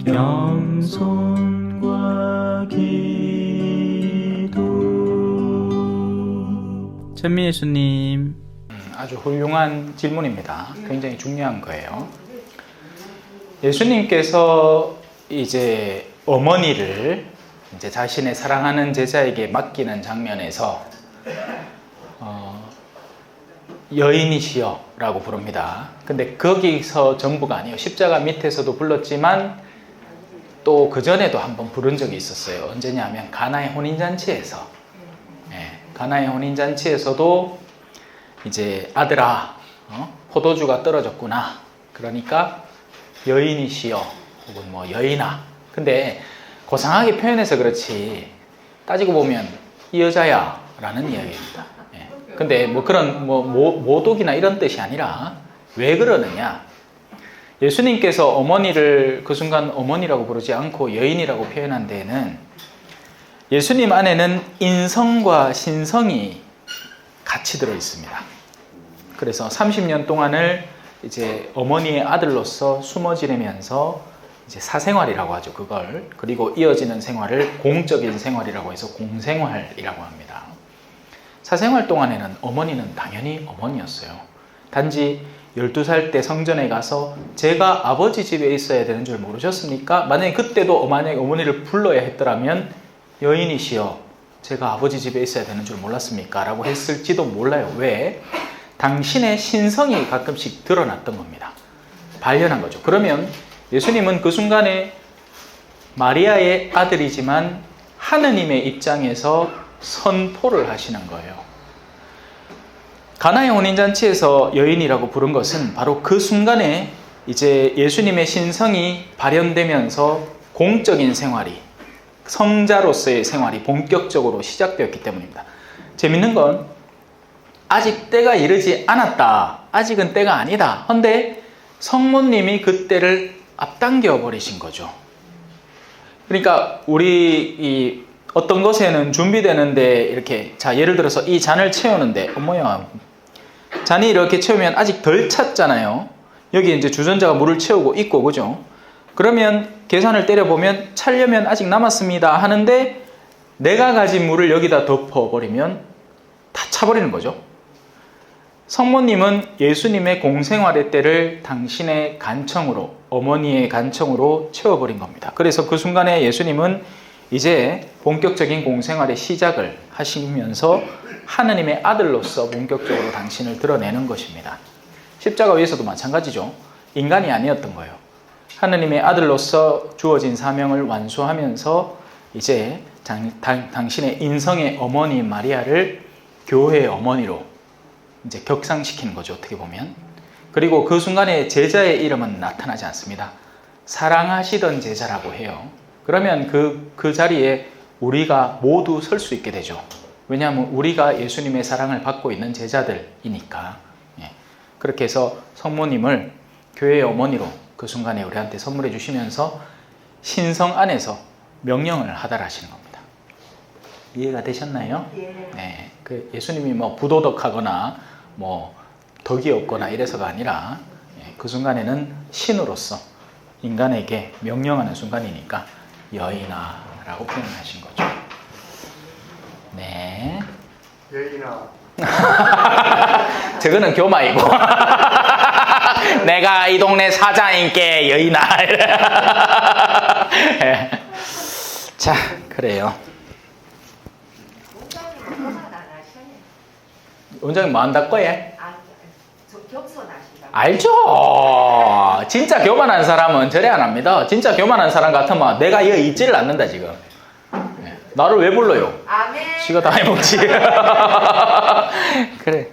겸손과 기도. 천미 예수님, 아주 훌륭한 질문입니다. 굉장히 중요한 거예요. 예수님께서 이제 어머니를 이제 자신의 사랑하는 제자에게 맡기는 장면에서 여인이시여 라고 부릅니다. 근데 거기서 전부가 아니에요. 십자가 밑에서도 불렀지만 또 그전에도 한번 부른 적이 있었어요. 언제냐면 가나의 혼인잔치에서, 가나의 혼인잔치에서도 이제 아들아, 포도주가 떨어졌구나. 그러니까 여인이시여 혹은 뭐 여인아. 근데 고상하게 표현해서 그렇지 따지고 보면 이 여자야 라는 이야기입니다. 근데 뭐 그런 모독이나 이런 뜻이 아니라 왜 그러느냐? 예수님께서 어머니를 그 순간 어머니라고 부르지 않고 여인이라고 표현한 데에는 예수님 안에는 인성과 신성이 같이 들어 있습니다. 그래서 30년 동안을 이제 어머니의 아들로서 숨어 지내면서 이제 사생활이라고 하죠, 그걸. 그리고 이어지는 생활을 공적인 생활이라고 해서 공생활이라고 합니다. 사생활 동안에는 어머니는 당연히 어머니였어요. 단지 12살 때 성전에 가서 제가 아버지 집에 있어야 되는 줄 모르셨습니까? 만약에 그때도 만약에 어머니를 불러야 했더라면 여인이시여 제가 아버지 집에 있어야 되는 줄 몰랐습니까? 라고 했을지도 몰라요. 왜? 당신의 신성이 가끔씩 드러났던 겁니다. 발견한 거죠. 그러면 예수님은 그 순간에 마리아의 아들이지만 하느님의 입장에서 선포를 하시는 거예요. 가나의 혼인잔치에서 여인이라고 부른 것은 바로 그 순간에 이제 예수님의 신성이 발현되면서 공적인 생활이, 성자로서의 생활이 본격적으로 시작되었기 때문입니다. 재밌는 건 아직 때가 이르지 않았다. 아직은 때가 아니다. 그런데 성모님이 그 때를 앞당겨 버리신 거죠. 그러니까 우리 어떤 것에는 준비되는데 이렇게, 자 예를 들어서 이 잔을 채우는데 어머야, 잔이 이렇게 채우면 아직 덜 찼잖아요. 여기 이제 주전자가 물을 채우고 있고, 그죠? 그러면 계산을 때려보면 차려면 아직 남았습니다 하는데 내가 가진 물을 여기다 덮어버리면 다 차버리는 거죠. 성모님은 예수님의 공생활의 때를 당신의 간청으로, 어머니의 간청으로 채워버린 겁니다. 그래서 그 순간에 예수님은 이제 본격적인 공생활의 시작을 하시면서 하느님의 아들로서 본격적으로 당신을 드러내는 것입니다. 십자가 위에서도 마찬가지죠. 인간이 아니었던 거예요. 하느님의 아들로서 주어진 사명을 완수하면서 이제 당신의 인성의 어머니 마리아를 교회의 어머니로 이제 격상시키는 거죠, 어떻게 보면. 그리고 그 순간에 제자의 이름은 나타나지 않습니다. 사랑하시던 제자라고 해요. 그러면 그 자리에 우리가 모두 설 수 있게 되죠. 왜냐하면 우리가 예수님의 사랑을 받고 있는 제자들이니까. 그렇게 해서 성모님을 교회의 어머니로 그 순간에 우리한테 선물해 주시면서 신성 안에서 명령을 하달하시는 겁니다. 이해가 되셨나요? 네. 그 예수님이 뭐 부도덕하거나 뭐 덕이 없거나 이래서가 아니라 그 순간에는 신으로서 인간에게 명령하는 순간이니까 여인아 라고 표현하신 거죠. 네. 여인아. 저거는 교마이고 내가 이 동네 사장인께 여인아. 자, 그래요. 원장님 뭐 한다 거예? 알죠. 진짜 교만한 사람은 저래 안 합니다. 진짜 교만한 사람 같으면 내가 여기 있지를 않는다 지금. 나를 왜 불러요? 아멘. 지가 다 해먹지. 그래.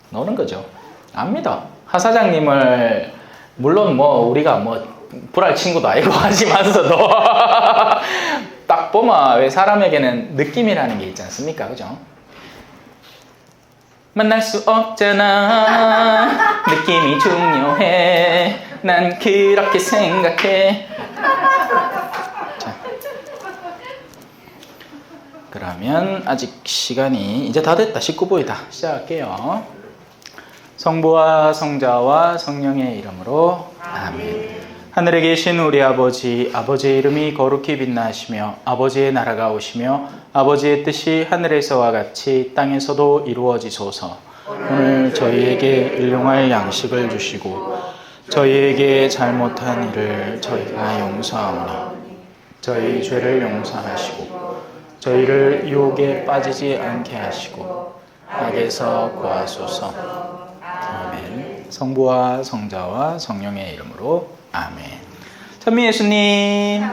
노는 거죠. 압니다. 하 사장님을 물론 뭐 우리가 뭐 불알 친구도 아니고 하지만서도 딱 보면 왜 사람에게는 느낌이라는 게 있지 않습니까? 그죠? 만날 수 없잖아. 느낌이 중요해. 난 그렇게 생각해. 자, 그러면 아직 시간이 이제 다 됐다. 19부이다. 시작할게요. 성부와 성자와 성령의 이름으로 아멘. 하늘에 계신 우리 아버지, 아버지의 이름이 거룩히 빛나시며 아버지의 나라가 오시며 아버지의 뜻이 하늘에서와 같이 땅에서도 이루어지소서. 오늘 저희에게 일용할 양식을 주시고 저희에게 잘못한 일을 저희가 용서하오니 저희 죄를 용서하시고 저희를 유혹에 빠지지 않게 하시고 악에서 구하소서. 아멘. 성부와 성자와 성령의 이름으로 아멘. 찬미 예수님,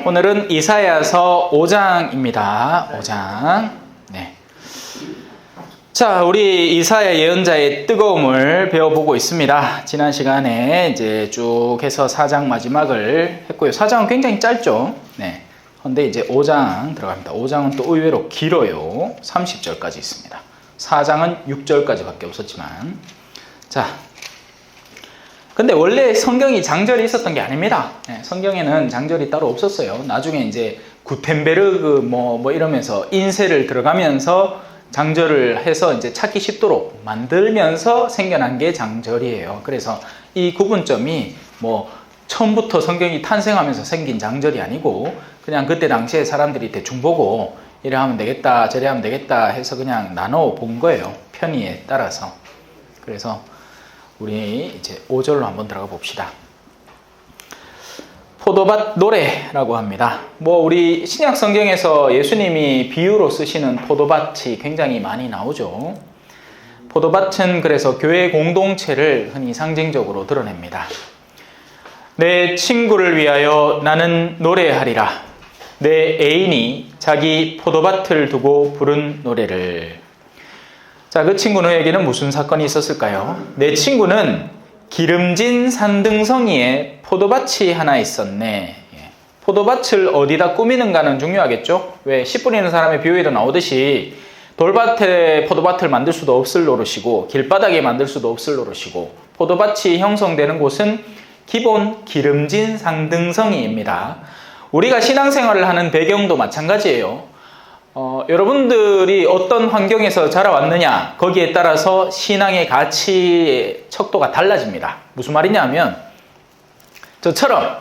오늘은 이사야서 5장입니다. 5장. 네. 자, 우리 이사야 예언자의 뜨거움을 배워보고 있습니다. 지난 시간에 이제 쭉 해서 4장 마지막을 했고요. 4장은 굉장히 짧죠. 네. 근데 이제 5장 들어갑니다. 5장은 또 의외로 길어요. 30절까지 있습니다. 4장은 6절까지밖에 없었지만. 자. 근데 원래 성경이 장절이 있었던 게 아닙니다. 네, 성경에는 장절이 따로 없었어요. 나중에 이제 구텐베르그 뭐 이러면서 인쇄를 들어가면서 장절을 해서 이제 찾기 쉽도록 만들면서 생겨난 게 장절이에요. 그래서 이 구분점이 뭐 처음부터 성경이 탄생하면서 생긴 장절이 아니고 그냥 그때 당시에 사람들이 대충 보고 이래 하면 되겠다 저래 하면 되겠다 해서 그냥 나눠 본 거예요. 편의에 따라서. 그래서 우리 이제 5절로 한번 들어가 봅시다. 포도밭 노래라고 합니다. 뭐 우리 신약 성경에서 예수님이 비유로 쓰시는 포도밭이 굉장히 많이 나오죠. 포도밭은 그래서 교회 공동체를 흔히 상징적으로 드러냅니다. 내 친구를 위하여 나는 노래하리라. 내 애인이 자기 포도밭을 두고 부른 노래를. 자, 그 친구에게는 무슨 사건이 있었을까요? 내 친구는 기름진 산등성이에 포도밭이 하나 있었네. 포도밭을 어디다 꾸미는가는 중요하겠죠? 왜 씨 뿌리는 사람의 비유에도 나오듯이 돌밭에 포도밭을 만들 수도 없을 노릇이고 길바닥에 만들 수도 없을 노릇이고 포도밭이 형성되는 곳은 기본 기름진 산등성이입니다. 우리가 신앙생활을 하는 배경도 마찬가지예요. 여러분들이 어떤 환경에서 자라왔느냐 거기에 따라서 신앙의 가치의 척도가 달라집니다. 무슨 말이냐 하면 저처럼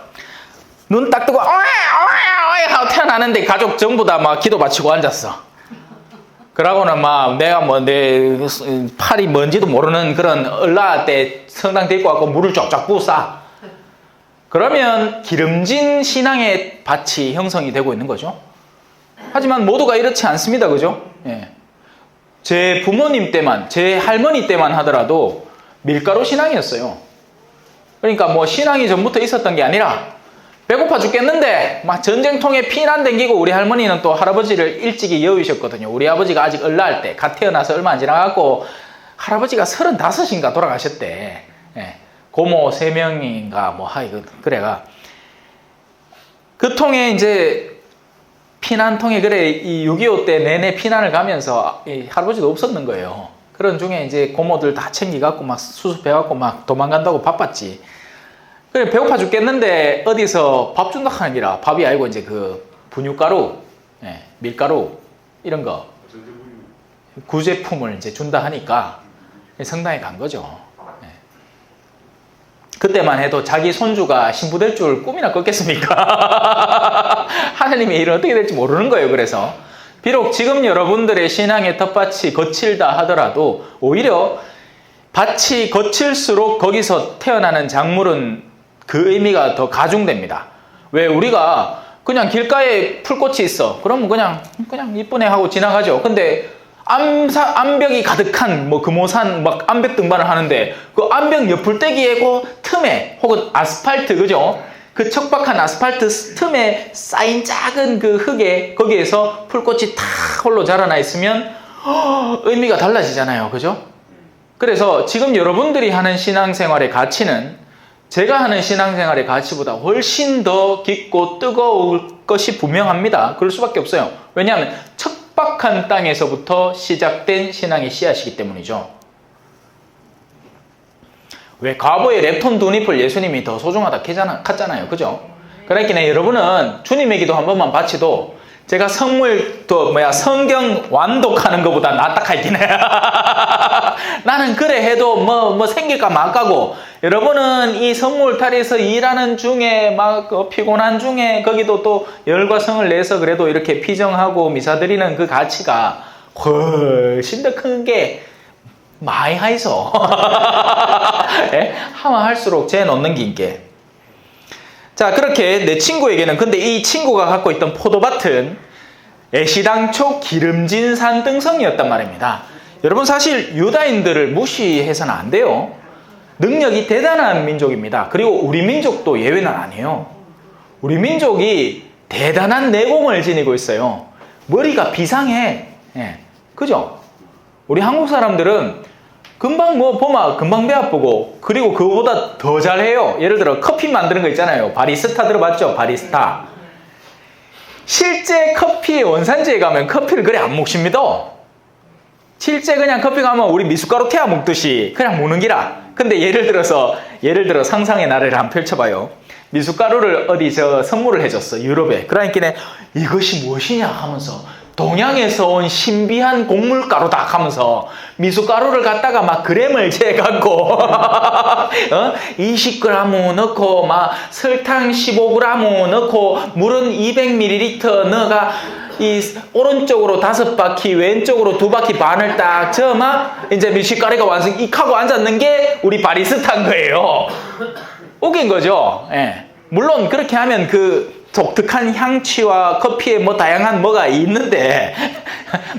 눈 딱 뜨고 하고 태어나는데 가족 전부 다 막 기도 바치고 앉았어. 그러고는 막 내가 뭐 내 팔이 뭔지도 모르는 그런 얼라 때 성당 데리고 와서 물을 쫙쫙 부어 쏴. 그러면 기름진 신앙의 밭이 형성이 되고 있는 거죠. 하지만 모두가 이렇지 않습니다. 그죠? 예. 제 부모님 때만, 제 할머니 때만 하더라도 밀가루 신앙이었어요. 그러니까 뭐 신앙이 전부터 있었던 게 아니라 배고파 죽겠는데 막 전쟁통에 피난 댕기고 우리 할머니는 또 할아버지를 일찍이 여위셨거든요. 우리 아버지가 아직 얼라할 때, 갓 태어나서 얼마 안 지나갖고 할아버지가 35인가 돌아가셨대. 예. 고모 3명인가 뭐 그래가 그 통에 이제 피난통에 그래 이 6.25 때 내내 피난을 가면서 할아버지도 없었는 거예요. 그런 중에 이제 고모들 다 챙기갖고 막 수습해갖고 막 도망간다고 바빴지. 그래 배고파 죽겠는데 어디서 밥 준다 하는 기라 밥이 아니고 이제 그 분유가루, 밀가루 이런 거 구제품을 이제 준다 하니까 성당에 간 거죠. 그때만 해도 자기 손주가 신부 될 줄 꿈이나 꿨겠습니까? 하나님의 일은 어떻게 될지 모르는 거예요. 그래서 비록 지금 여러분들의 신앙의 텃밭이 거칠다 하더라도 오히려 밭이 거칠수록 거기서 태어나는 작물은 그 의미가 더 가중됩니다. 왜 우리가 그냥 길가에 풀꽃이 있어. 그러면 그냥 이쁘네 하고 지나가죠. 근데 암벽이 가득한 뭐 금오산 막 암벽 등반을 하는데 그 암벽 옆풀떼기에 그 틈에 혹은 아스팔트 그죠? 그 척박한 아스팔트 틈에 쌓인 작은 그 흙에 거기에서 풀꽃이 탁 홀로 자라나 있으면 의미가 달라지잖아요. 그죠? 그래서 지금 여러분들이 하는 신앙생활의 가치는 제가 하는 신앙생활의 가치보다 훨씬 더 깊고 뜨거울 것이 분명합니다. 그럴 수밖에 없어요. 왜냐하면 척박한 땅에서부터 시작된 신앙의 씨앗이기 때문이죠. 왜 과거의 랩톤 두 잎을 예수님이 더 소중하다 켰잖아요. 그죠? 그러니까 여러분은 주님의 기도 한 번만 바치도 제가 성경 완독하는 것보다 낫다 카이긴 해. 나는 그래 해도 뭐 생길까 말까고. 여러분은 이 성모울타리에서 일하는 중에 막 피곤한 중에 거기도 또 열과 성을 내서 그래도 이렇게 피정하고 미사 드리는 그 가치가 훨씬 더 큰 게 많이 하이소. 예? 하면 할수록 재 넣는 게. 자, 그렇게 내 친구에게는, 근데 이 친구가 갖고 있던 포도밭은 애시당초 기름진 산등성이었단 말입니다. 여러분, 사실 유다인들을 무시해서는 안 돼요. 능력이 대단한 민족입니다. 그리고 우리 민족도 예외는 아니에요. 우리 민족이 대단한 내공을 지니고 있어요. 머리가 비상해. 예. 그죠? 우리 한국 사람들은 금방 보면 금방 배 아프고, 그리고 그거보다 더 잘해요. 예를 들어 커피 만드는 거 있잖아요. 바리스타 들어봤죠? 바리스타. 실제 커피의 원산지에 가면 커피를 그래 안 먹습니다. 실제 그냥 커피 가면 우리 미숫가루 태워 먹듯이 그냥 먹는 기라. 근데 예를 들어 상상의 나래를 한번 펼쳐봐요. 미숫가루를 어디 선물을 해줬어, 유럽에. 그러니까 이것이 무엇이냐 하면서 동양에서 온 신비한 곡물가루다 하면서 미숫가루를 갖다가 막 그램을 재갖고 20g 넣고 막 설탕 15g 넣고 물은 200ml 넣어가 이 오른쪽으로 5바퀴 왼쪽으로 2바퀴 반을 딱 저막 이제 미숫가루가 완성 익하고 앉았는 게 우리 바리스타인 거예요. 웃긴 거죠. 예. 물론 그렇게 하면 그 독특한 향취와 커피에 뭐 다양한 뭐가 있는데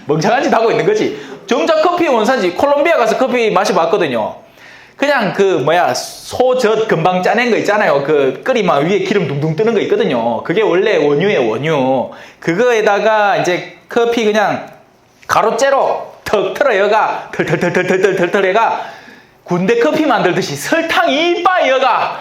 멍청한 짓 하고 있는 거지. 정작 커피의 원산지 콜롬비아 가서 커피 마셔봤거든요. 그냥 소젓 금방 짜낸 거 있잖아요. 그 끓이면 위에 기름 둥둥 뜨는 거 있거든요. 그게 원래 원유예요, 원유. 그거에다가 이제 커피 그냥 가로째로 턱 틀어여가 털털털털털털 해가 군대 커피 만들듯이 설탕 이빨 여가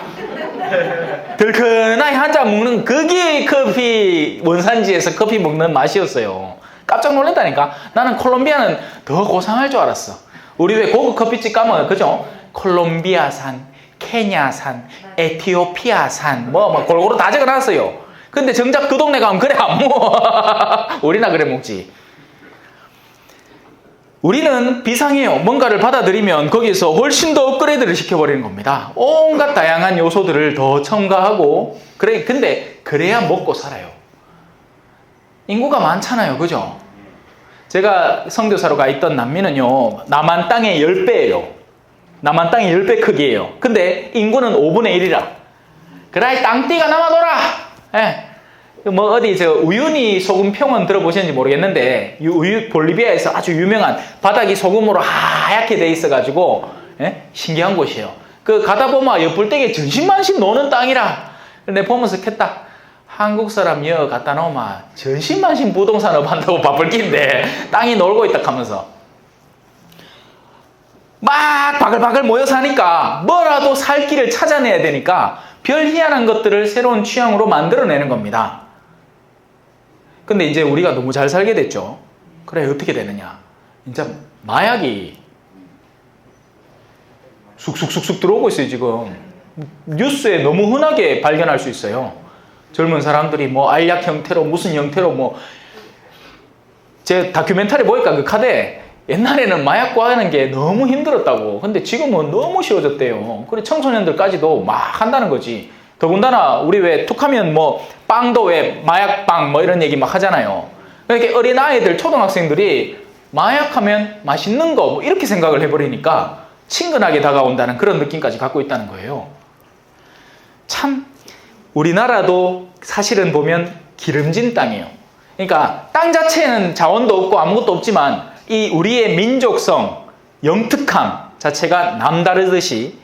덜큰하게 한 잔 먹는 그게 커피 원산지에서 커피 먹는 맛이었어요. 깜짝 놀랐다니까. 나는 콜롬비아는 더 고상할 줄 알았어. 우리 왜 고급 커피집 가면 그죠? 콜롬비아산, 케냐산, 에티오피아산 뭐 골고루 다 적어놨어요. 근데 정작 그 동네 가면 그래 안 먹어. 우리나 그래 먹지. 우리는 비상해요. 뭔가를 받아들이면 거기서 훨씬 더 업그레이드를 시켜버리는 겁니다. 온갖 다양한 요소들을 더 첨가하고 근데 그래야 먹고 살아요. 인구가 많잖아요. 그죠? 제가 선교사로 가 있던 남미는요. 남한 땅의 10배예요. 남한 땅의 10배 크기예요. 근데 인구는 5분의 1이라. 그래 땅띠가 남아돌아. 예. 어디 우유니 소금 평원 들어보셨는지 모르겠는데 볼리비아에서 아주 유명한 바닥이 소금으로 하얗게 돼 있어가지고 신기한 곳이에요. 그 가다 보면 옆불대게 전신만신 노는 땅이라. 근데 보면서 캤다. 한국 사람 여 갖다 놓으면 전신만신 부동산업 한다고 바쁠 낀데 땅이 놀고 있다 하면서 막 바글바글 모여 사니까 뭐라도 살 길을 찾아내야 되니까 별 희한한 것들을 새로운 취향으로 만들어내는 겁니다. 근데 이제 우리가 너무 잘 살게 됐죠. 그래 어떻게 되느냐. 진짜 마약이 쑥쑥쑥쑥 들어오고 있어요. 지금 뉴스에 너무 흔하게 발견할 수 있어요. 젊은 사람들이 알약 형태로 무슨 형태로 제 다큐멘터리 보니까 그 카드에 옛날에는 마약 구하는 게 너무 힘들었다고. 근데 지금은 너무 쉬워졌대요. 그래 청소년들까지도 막 한다는 거지. 더군다나 우리 왜 툭하면 빵도 왜 마약빵 이런 얘기 막 하잖아요. 그러니까 어린아이들 초등학생들이 마약하면 맛있는 거 이렇게 생각을 해버리니까 친근하게 다가온다는 그런 느낌까지 갖고 있다는 거예요. 참 우리나라도 사실은 보면 기름진 땅이에요. 그러니까 땅 자체는 자원도 없고 아무것도 없지만 이 우리의 민족성, 영특함 자체가 남다르듯이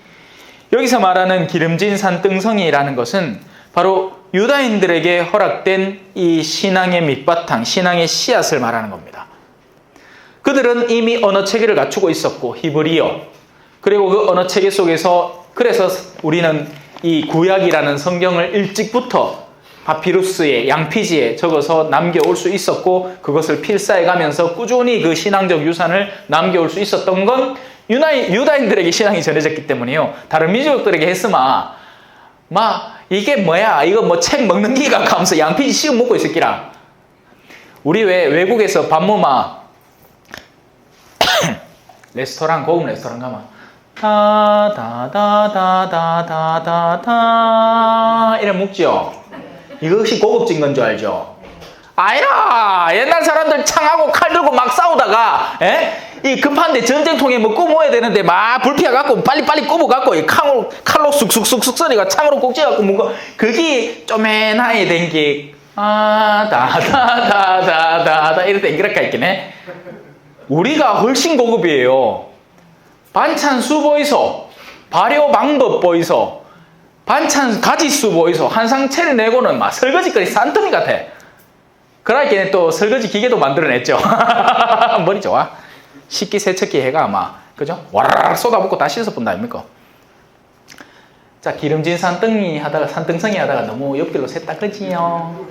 여기서 말하는 기름진 산등성이라는 것은 바로 유다인들에게 허락된 이 신앙의 밑바탕, 신앙의 씨앗을 말하는 겁니다. 그들은 이미 언어체계를 갖추고 있었고 히브리어, 그리고 그 언어체계 속에서 그래서 우리는 이 구약이라는 성경을 일찍부터 파피루스에 양피지에 적어서 남겨올 수 있었고 그것을 필사해 가면서 꾸준히 그 신앙적 유산을 남겨올 수 있었던 건 유다인들에게 신앙이 전해졌기 때문이에요. 다른 민족들에게 했으면 이게 뭐야 이거 책 먹는 기가 하면서 양피지 씌워 먹고 있었기라. 우리 왜 외국에서 밥 먹으면 레스토랑, 고급 레스토랑 가면 다다다다다다다 이래 묵죠. 이것이 고급진 건 줄 알죠? 아니라 옛날 사람들 창하고 칼 들고 막 싸우다가 이 급한데 전쟁통에 뭐 꼽아야 되는데 막 불피해 갖고 빨리빨리 꼽아 갖고 이 칼로 쑥쑥쑥쑥 쏘니까 창으로 꼭 찌갖고 뭔가 그게 쪼맨하게 된 게 다다다다다다 이럴 때 이렇게 있긴 해. 우리가 훨씬 고급이에요. 반찬 수 보이소, 발효 방법 보이소, 반찬 가지수 보이소, 한상 차려내고는 막 설거지거리 산더미 같아. 그러니까 또 설거지 기계도 만들어냈죠. 머리 좋아. 식기세척기 해가 아마 그죠? 와라락 쏟아붓고 다 씻어본다 아닙니까? 자, 기름진 산등성이 하다가 너무 옆길로 샜다 그러지요.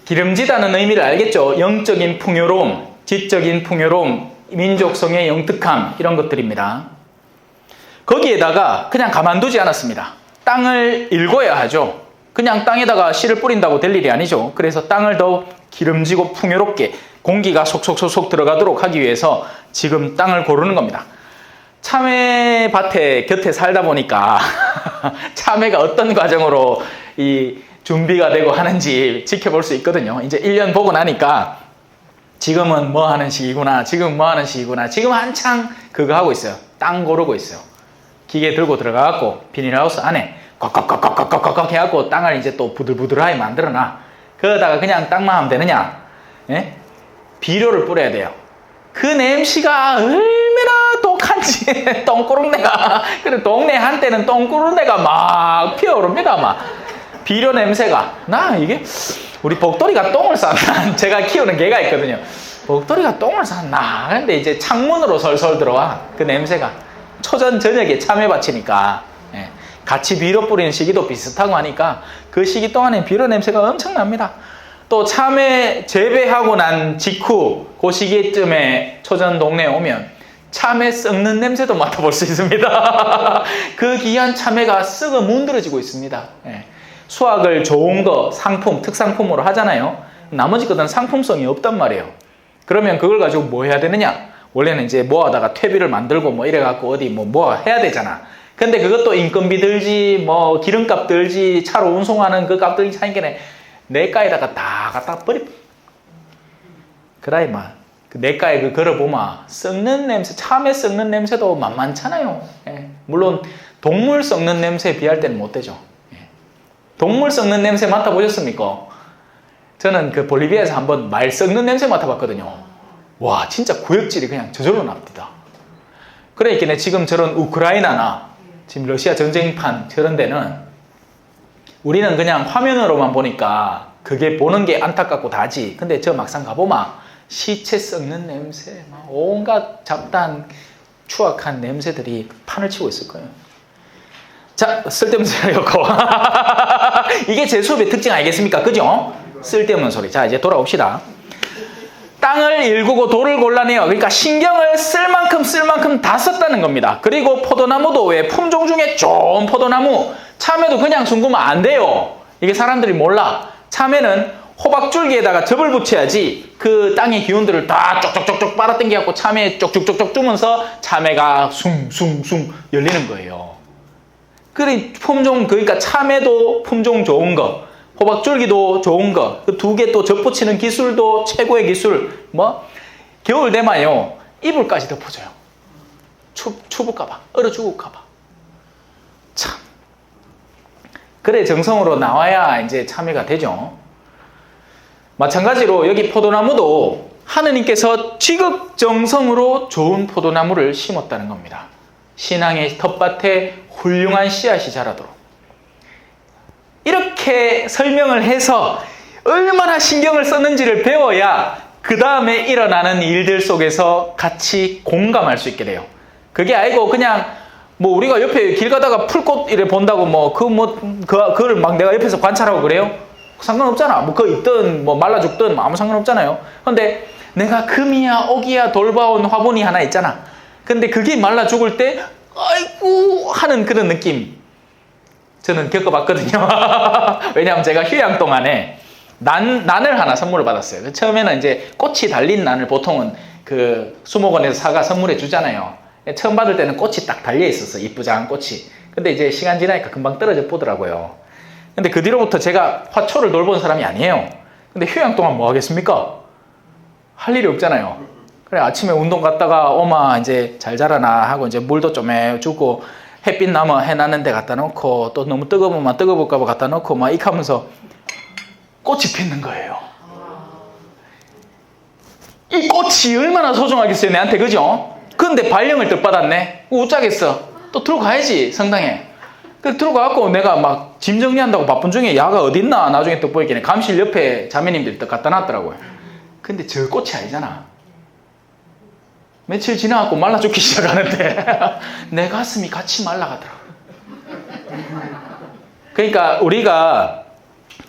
기름지다는 의미를 알겠죠? 영적인 풍요로움, 지적인 풍요로움, 민족성의 영특함 이런 것들입니다. 거기에다가 그냥 가만두지 않았습니다. 땅을 일궈야 하죠. 그냥 땅에다가 씨를 뿌린다고 될 일이 아니죠. 그래서 땅을 더 기름지고 풍요롭게 공기가 속속속속 들어가도록 하기 위해서 지금 땅을 고르는 겁니다. 참외밭에 곁에 살다 보니까 참외가 어떤 과정으로 이 준비가 되고 하는지 지켜볼 수 있거든요. 이제 1년 보고 나니까 지금은 뭐 하는 시기구나, 지금 한창 그거 하고 있어요. 땅 고르고 있어요. 기계 들고 들어가갖고 비닐하우스 안에 꽉꽉꽉꽉꽉꽉 해갖고 땅을 이제 또 부들부들하게 만들어놔. 그러다가 그냥 땅만 하면 되느냐? 예? 비료를 뿌려야 돼요. 그 냄새가 얼마나 독한지 똥꾸릉내가 그래 동네 한때는 똥꾸릉내가 막 피어오릅니다. 막 비료 냄새가 나 이게 우리 복돌이가 똥을 쌌나? 제가 키우는 개가 있거든요. 복돌이가 똥을 쌌나? 근데 이제 창문으로 설설 들어와 그 냄새가 초전 저녁에 참외밭이니까 예. 같이 비료 뿌리는 시기도 비슷하고 하니까 그 시기 동안에 비료 냄새가 엄청납니다. 또 참외 재배하고 난 직후 그 시기쯤에 초전 동네에 오면 참외 썩는 냄새도 맡아볼 수 있습니다. 그 귀한 참외가 썩어 문드러지고 있습니다. 예. 수확을 좋은 거 상품, 특상품으로 하잖아요. 나머지 것은 상품성이 없단 말이에요. 그러면 그걸 가지고 뭐 해야 되느냐? 원래는 이제 모아다가 퇴비를 만들고 뭐 이래갖고 어디 뭐 해야 되잖아. 근데 그것도 인건비 들지, 뭐 기름값 들지, 차로 운송하는 그 값 들지 하니까 내가에다가 다 갖다 버리. 그래, 막. 그 내가에 그 걸어보면 썩는 냄새, 참외 썩는 냄새도 만만찮아요. 예. 물론 동물 썩는 냄새에 비할 때는 못 되죠. 예. 동물 썩는 냄새 맡아보셨습니까? 저는 그 볼리비아에서 한번 말 썩는 냄새 맡아봤거든요. 와, 진짜 구역질이 그냥 저절로 납니다. 그러니까 지금 저런 우크라이나나 지금 러시아 전쟁판 저런 데는 우리는 그냥 화면으로만 보니까 그게 보는 게 안타깝고 다지. 근데 저 막상 가보면 시체 썩는 냄새, 온갖 잡다한 추악한 냄새들이 판을 치고 있을 거예요. 자, 쓸데없는 소리였고 이게 제 수업의 특징 아니겠습니까? 그죠? 쓸데없는 소리. 자, 이제 돌아옵시다. 땅을 일구고 돌을 골라내요. 그러니까 신경을 쓸 만큼 다 썼다는 겁니다. 그리고 포도나무도 왜 품종 중에 좋은 포도나무, 참외도 그냥 숨기면 안 돼요. 이게 사람들이 몰라. 참외는 호박줄기에다가 접을 붙여야지 그 땅의 기운들을 다 쪽쪽쪽쪽 빨아당겨갖고 참외에 쪽쪽쪽쪽 주면서 참외가 숭숭숭 열리는 거예요. 그러니까 참외도 품종 좋은 거, 호박줄기도 좋은 거, 그 두 개 또 접붙이는 기술도 최고의 기술. 뭐 겨울 되면요 이불까지 덮어줘요. 추울까봐, 얼어 죽을까봐. 참. 그래 정성으로 나와야 이제 참외가 되죠. 마찬가지로 여기 포도나무도 하느님께서 지극정성으로 좋은 포도나무를 심었다는 겁니다. 신앙의 텃밭에 훌륭한 씨앗이 자라도록. 이렇게 설명을 해서 얼마나 신경을 썼는지를 배워야 그 다음에 일어나는 일들 속에서 같이 공감할 수 있게 돼요. 그게 아니고 그냥 뭐 우리가 옆에 길 가다가 풀꽃 이래 본다고 그걸 막 내가 옆에서 관찰하고 그래요? 상관없잖아. 뭐 그거 있든 뭐 말라 죽든 아무 상관없잖아요. 근데 내가 금이야 옥이야 돌봐온 화분이 하나 있잖아. 근데 그게 말라 죽을 때 아이고 하는 그런 느낌 저는 겪어봤거든요. 왜냐하면 제가 휴양 동안에 난을 하나 선물을 받았어요. 처음에는 이제 꽃이 달린 난을 보통은 그 수목원에서 사가 선물해 주잖아요. 처음 받을 때는 꽃이 딱 달려 있었어. 이쁘장한 꽃이. 근데 이제 시간 지나니까 금방 떨어져 보더라고요. 근데 그 뒤로부터 제가 화초를 돌본 사람이 아니에요. 근데 휴양 동안 뭐 하겠습니까? 할 일이 없잖아요. 그래, 아침에 운동 갔다가 오마 이제 잘 자라나 하고 이제 물도 좀 해주고 햇빛 나면 해나는 데 갖다 놓고 또 너무 뜨거우면 뜨거울까 봐 갖다 놓고 막 이렇게 하면서 꽃이 피는 거예요. 이 꽃이 얼마나 소중하겠어요, 내한테, 그죠? 근데 발령을 뜻받았네. 어쩌겠어. 또 들어가야지, 성당에. 그래서 들어가갖고 내가 막 짐 정리한다고 바쁜 중에 야가 어딨나 나중에 또 보이길래 감실 옆에 자매님들이 또 갖다 놨더라고요. 근데 저 꽃이 아니잖아. 며칠 지나갖고 말라 죽기 시작하는데 내 가슴이 같이 말라가더라고요. 그러니까 우리가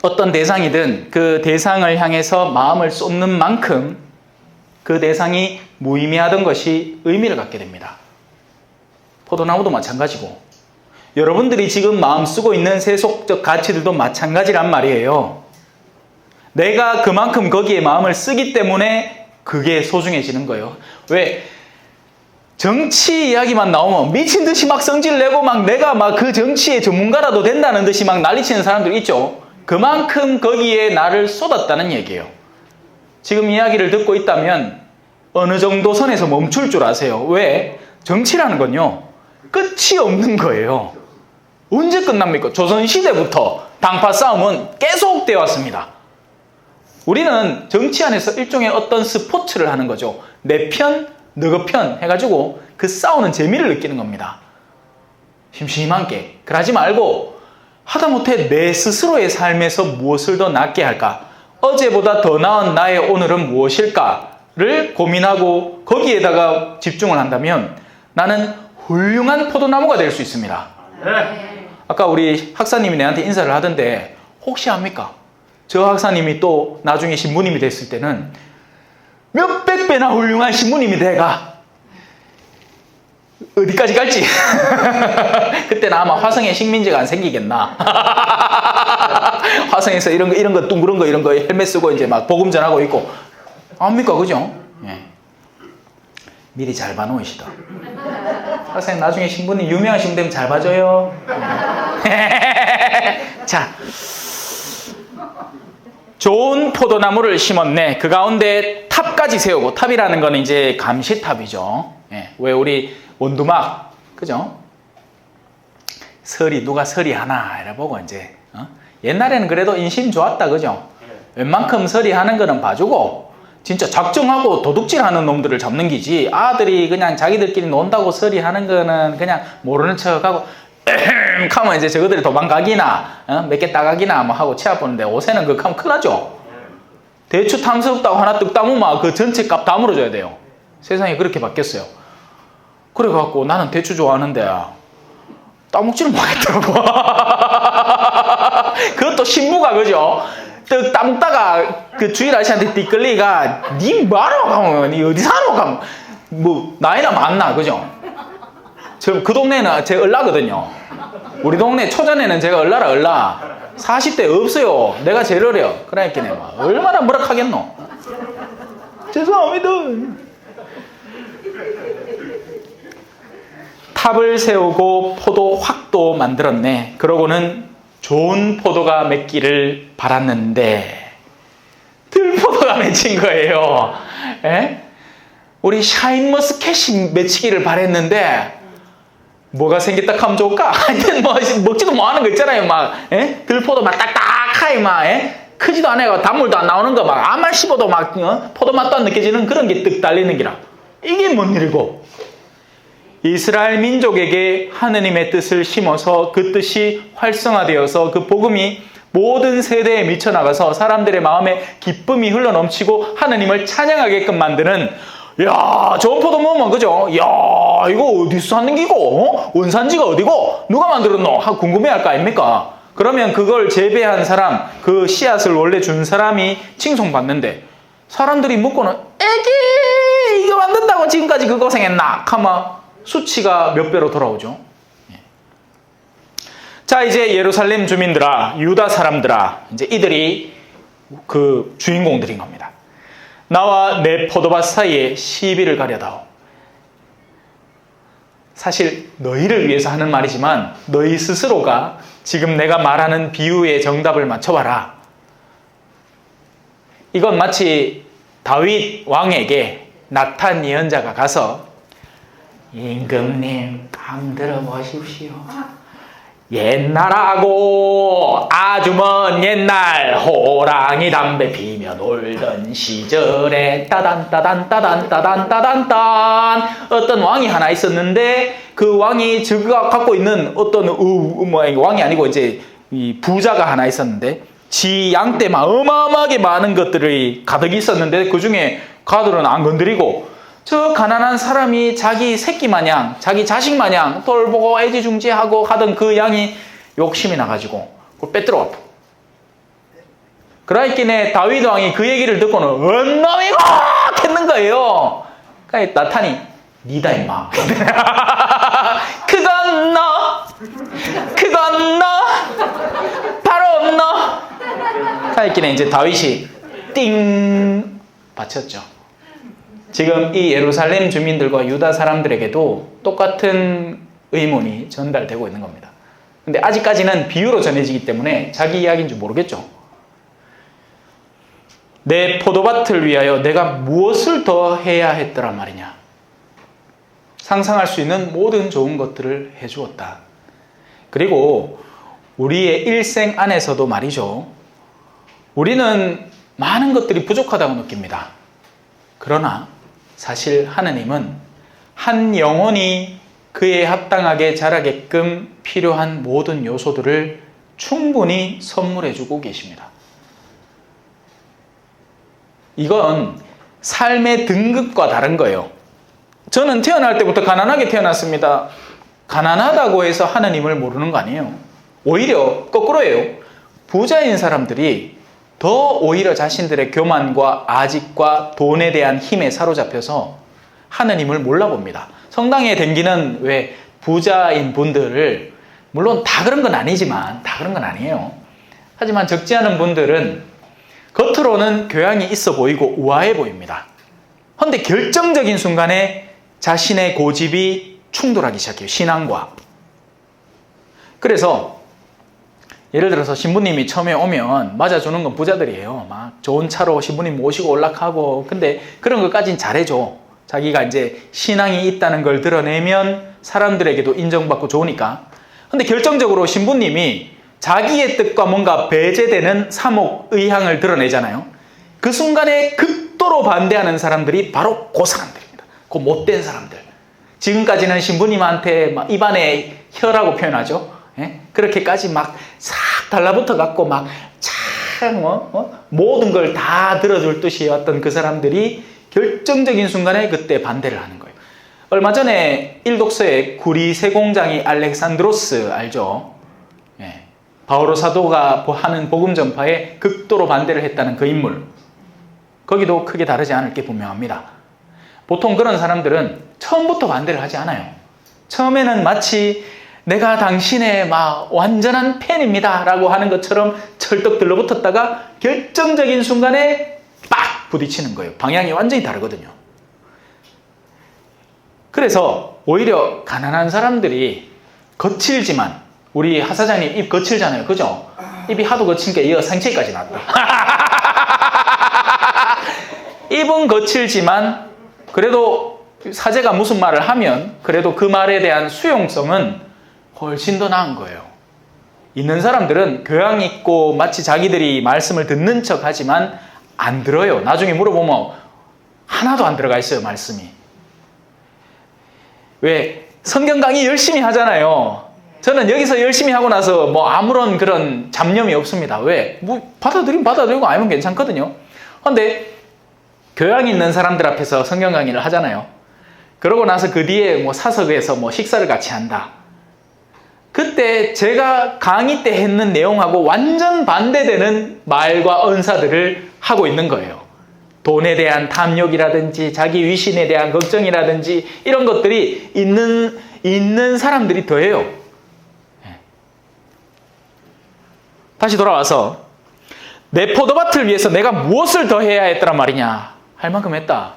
어떤 대상이든 그 대상을 향해서 마음을 쏟는 만큼 그 대상이 무의미하던 것이 의미를 갖게 됩니다. 포도나무도 마찬가지고 여러분들이 지금 마음 쓰고 있는 세속적 가치들도 마찬가지란 말이에요. 내가 그만큼 거기에 마음을 쓰기 때문에 그게 소중해지는 거예요. 왜? 정치 이야기만 나오면 미친 듯이 막 성질 내고 막 내가 막 그 정치의 전문가라도 된다는 듯이 막 난리치는 사람들 있죠. 그만큼 거기에 나를 쏟았다는 얘기예요. 지금 이야기를 듣고 있다면 어느 정도 선에서 멈출 줄 아세요. 왜? 정치라는 건요, 끝이 없는 거예요. 언제 끝납니까? 조선시대부터 당파 싸움은 계속되어 왔습니다. 우리는 정치 안에서 일종의 어떤 스포츠를 하는 거죠. 내 편, 너그 편 해가지고 그 싸우는 재미를 느끼는 겁니다. 심심한게. 그러지 말고 하다못해 내 스스로의 삶에서 무엇을 더 낫게 할까? 어제보다 더 나은 나의 오늘은 무엇일까를 고민하고 거기에다가 집중을 한다면 나는 훌륭한 포도나무가 될 수 있습니다. 네. 아까 우리 학사님이 내한테 인사를 하던데 혹시 압니까? 저 학사님이 또 나중에 신부님이 됐을 때는 몇백 배나 훌륭한 신부님이 돼가 어디까지 갈지. 그때는 아마 화성에 식민지가 안 생기겠나. 화성에서 이런 거 둥그런 거 이런 거 헬멧 쓰고 이제 막 복음 전하고 있고. 압니까? 그죠? 예. 미리 잘 봐놓으시다. 학생 나중에 신부님 유명한 신부 되면 잘 봐줘요. 자, 좋은 포도나무를 심었네. 그 가운데 탑까지 세우고, 탑이라는 거는 이제 감시탑이죠. 예, 왜 우리 원두막, 그죠? 누가 서리 하나 이래 보고 이제 옛날에는 그래도 인심 좋았다, 그죠? 웬만큼 서리 하는 거는 봐주고 진짜 작정하고 도둑질하는 놈들을 잡는 기지. 아들이 그냥 자기들끼리 논다고 서리 하는 거는 그냥 모르는 척하고 하면 이제 저거들이 도망가기나 몇 개 따가기나 뭐 하고 치아 보는데 옷에는 그거 하면 큰일 나죠. 대추 탐스럽다고 하나 뚝 따무면 그 전체 값 다 물어줘야 돼요. 세상이 그렇게 바뀌었어요. 그래갖고 나는 대추 좋아하는데 따먹지를 못하겠더라고. 그것도 신부가, 그죠? 떡 따먹다가 그 주일 아저씨한테 띠끌리가 니 뭐하러 가면 니 어디 사러 가면 뭐 나이나 많나, 그죠? 그 동네는 제가 얼라거든요. 우리 동네 초전에는 제가 얼라 40대 없어요. 내가 제일 어려. 그러니까 내가 얼마나 뭐라 하겠노. 죄송합니다. 탑을 세우고 포도 확도 만들었네. 그러고는 좋은 포도가 맺기를 바랐는데 들포도가 맺힌 거예요. 에? 우리 샤인머스켓이 맺히기를 바랬는데 뭐가 생겼다 하면 좋을까? 하여튼 뭐 먹지도 못하는 거 있잖아요. 막 들포도 막 딱딱하게 막 크지도 않아요. 단물도 안 나오는 거 막 아만 씹어도 막 포도 맛도 안 느껴지는 그런 게 뜩 달리는 기라. 이게 뭔 일이고? 이스라엘 민족에게 하느님의 뜻을 심어서 그 뜻이 활성화되어서 그 복음이 모든 세대에 미쳐나가서 사람들의 마음에 기쁨이 흘러넘치고 하느님을 찬양하게끔 만드는, 야, 좋은 포도 먹으면, 그죠? 야, 이거 어디서 샀는 기고? 원산지가 어디고? 누가 만들었노? 하고 궁금해할 거 아닙니까? 그러면 그걸 재배한 사람, 그 씨앗을 원래 준 사람이 칭송받는데 사람들이 묻고는 애기 이거 만든다고 지금까지 그 고생했나? 하면 수치가 몇 배로 돌아오죠. 자, 이제 예루살렘 주민들아, 유다 사람들아, 이제 이들이 그 주인공들인 겁니다. 나와 내 포도밭 사이에 시비를 가려다오. 사실 너희를 위해서 하는 말이지만 너희 스스로가 지금 내가 말하는 비유의 정답을 맞춰봐라. 이건 마치 다윗 왕에게 나탄 예언자가 가서 임금님 감 들어보십시오. 옛날하고 아주 먼 옛날 호랑이 담배 피며 놀던 시절에 따단 어떤 왕이 하나 있었는데 그 왕이 저가 갖고 있는 어떤 왕이 아니고 이제 이 부자가 하나 있었는데 지 양떼만 어마어마하게 많은 것들이 가득 있었는데 그 중에 가들은 안 건드리고 저 가난한 사람이 자기 새끼 마냥 자기 자식 마냥 돌보고 애지중지하고 하던 그 양이 욕심이 나가지고 그걸 빼들어왔다. 그러있기에 다윗 왕이 그 얘기를 듣고는 언놈이고 했는 거예요. 그러니까 나탄이 니다 임마. 그건 너 바로 너. 그러있기에 이제 다윗이 띵 바쳤죠. 지금 이 예루살렘 주민들과 유다 사람들에게도 똑같은 의문이 전달되고 있는 겁니다. 근데 아직까지는 비유로 전해지기 때문에 자기 이야기인 줄 모르겠죠. 내 포도밭을 위하여 내가 무엇을 더 해야 했더란 말이냐. 상상할 수 있는 모든 좋은 것들을 해주었다. 그리고 우리의 일생 안에서도 말이죠. 우리는 많은 것들이 부족하다고 느낍니다. 그러나 사실 하느님은 한 영혼이 그에 합당하게 자라게끔 필요한 모든 요소들을 충분히 선물해주고 계십니다. 이건 삶의 등급과 다른 거예요. 저는 태어날 때부터 가난하게 태어났습니다. 가난하다고 해서 하느님을 모르는 거 아니에요. 오히려 거꾸로예요. 부자인 사람들이 더 오히려 자신들의 교만과 아집과 돈에 대한 힘에 사로잡혀서 하느님을 몰라봅니다. 성당에 댕기는 왜 부자인 분들을 물론 다 그런 건 아니지만 다 그런 건 아니에요. 하지만 적지 않은 분들은 겉으로는 교양이 있어 보이고 우아해 보입니다. 그런데 결정적인 순간에 자신의 고집이 충돌하기 시작해요. 신앙과. 그래서 예를 들어서 신부님이 처음에 오면 맞아주는 건 부자들이에요. 막 좋은 차로 신부님 모시고 올락하고. 근데 그런 것까지는 잘해줘. 자기가 이제 신앙이 있다는 걸 드러내면 사람들에게도 인정받고 좋으니까. 근데 결정적으로 신부님이 자기의 뜻과 뭔가 배제되는 사목의향을 드러내잖아요. 그 순간에 극도로 반대하는 사람들이 바로 그 사람들입니다. 그 못된 사람들. 지금까지는 신부님한테 막 입안에 혀라고 표현하죠. 예? 그렇게까지 막 싹 달라붙어 갖고 막 참 모든 걸 다 들어줄 듯이 왔던 그 사람들이 결정적인 순간에 그때 반대를 하는 거예요. 얼마 전에 일독서에 구리 세공장이 알렉산드로스 알죠? 예. 바오로 사도가 하는 복음 전파에 극도로 반대를 했다는 그 인물. 거기도 크게 다르지 않을 게 분명합니다. 보통 그런 사람들은 처음부터 반대를 하지 않아요. 처음에는 마치 내가 당신의 막 완전한 팬입니다 라고 하는 것처럼 철떡 들러붙었다가 결정적인 순간에 빡 부딪히는 거예요. 방향이 완전히 다르거든요. 그래서 오히려 가난한 사람들이 거칠지만 우리 하 사장님 입 거칠잖아요. 그죠? 입이 하도 거친 게 이어 상체까지 났다. 입은 거칠지만 그래도 사제가 무슨 말을 하면 그래도 그 말에 대한 수용성은 훨씬 더 나은 거예요. 있는 사람들은 교양 있고 마치 자기들이 말씀을 듣는 척 하지만 안 들어요. 나중에 물어보면 하나도 안 들어가 있어요, 말씀이. 왜? 성경 강의 열심히 하잖아요. 저는 여기서 열심히 하고 나서 뭐 아무런 그런 잡념이 없습니다. 왜? 뭐 받아들이면 받아들이고 아니면 괜찮거든요. 그런데 교양 있는 사람들 앞에서 성경 강의를 하잖아요. 그러고 나서 그 뒤에 뭐 사석에서 뭐 식사를 같이 한다. 그때 제가 강의 때 했는 내용하고 완전 반대되는 말과 언사들을 하고 있는 거예요. 돈에 대한 탐욕이라든지 자기 위신에 대한 걱정이라든지 이런 것들이 있는 사람들이 더해요. 다시 돌아와서 내 포도밭을 위해서 내가 무엇을 더 해야 했더란 말이냐? 할 만큼 했다.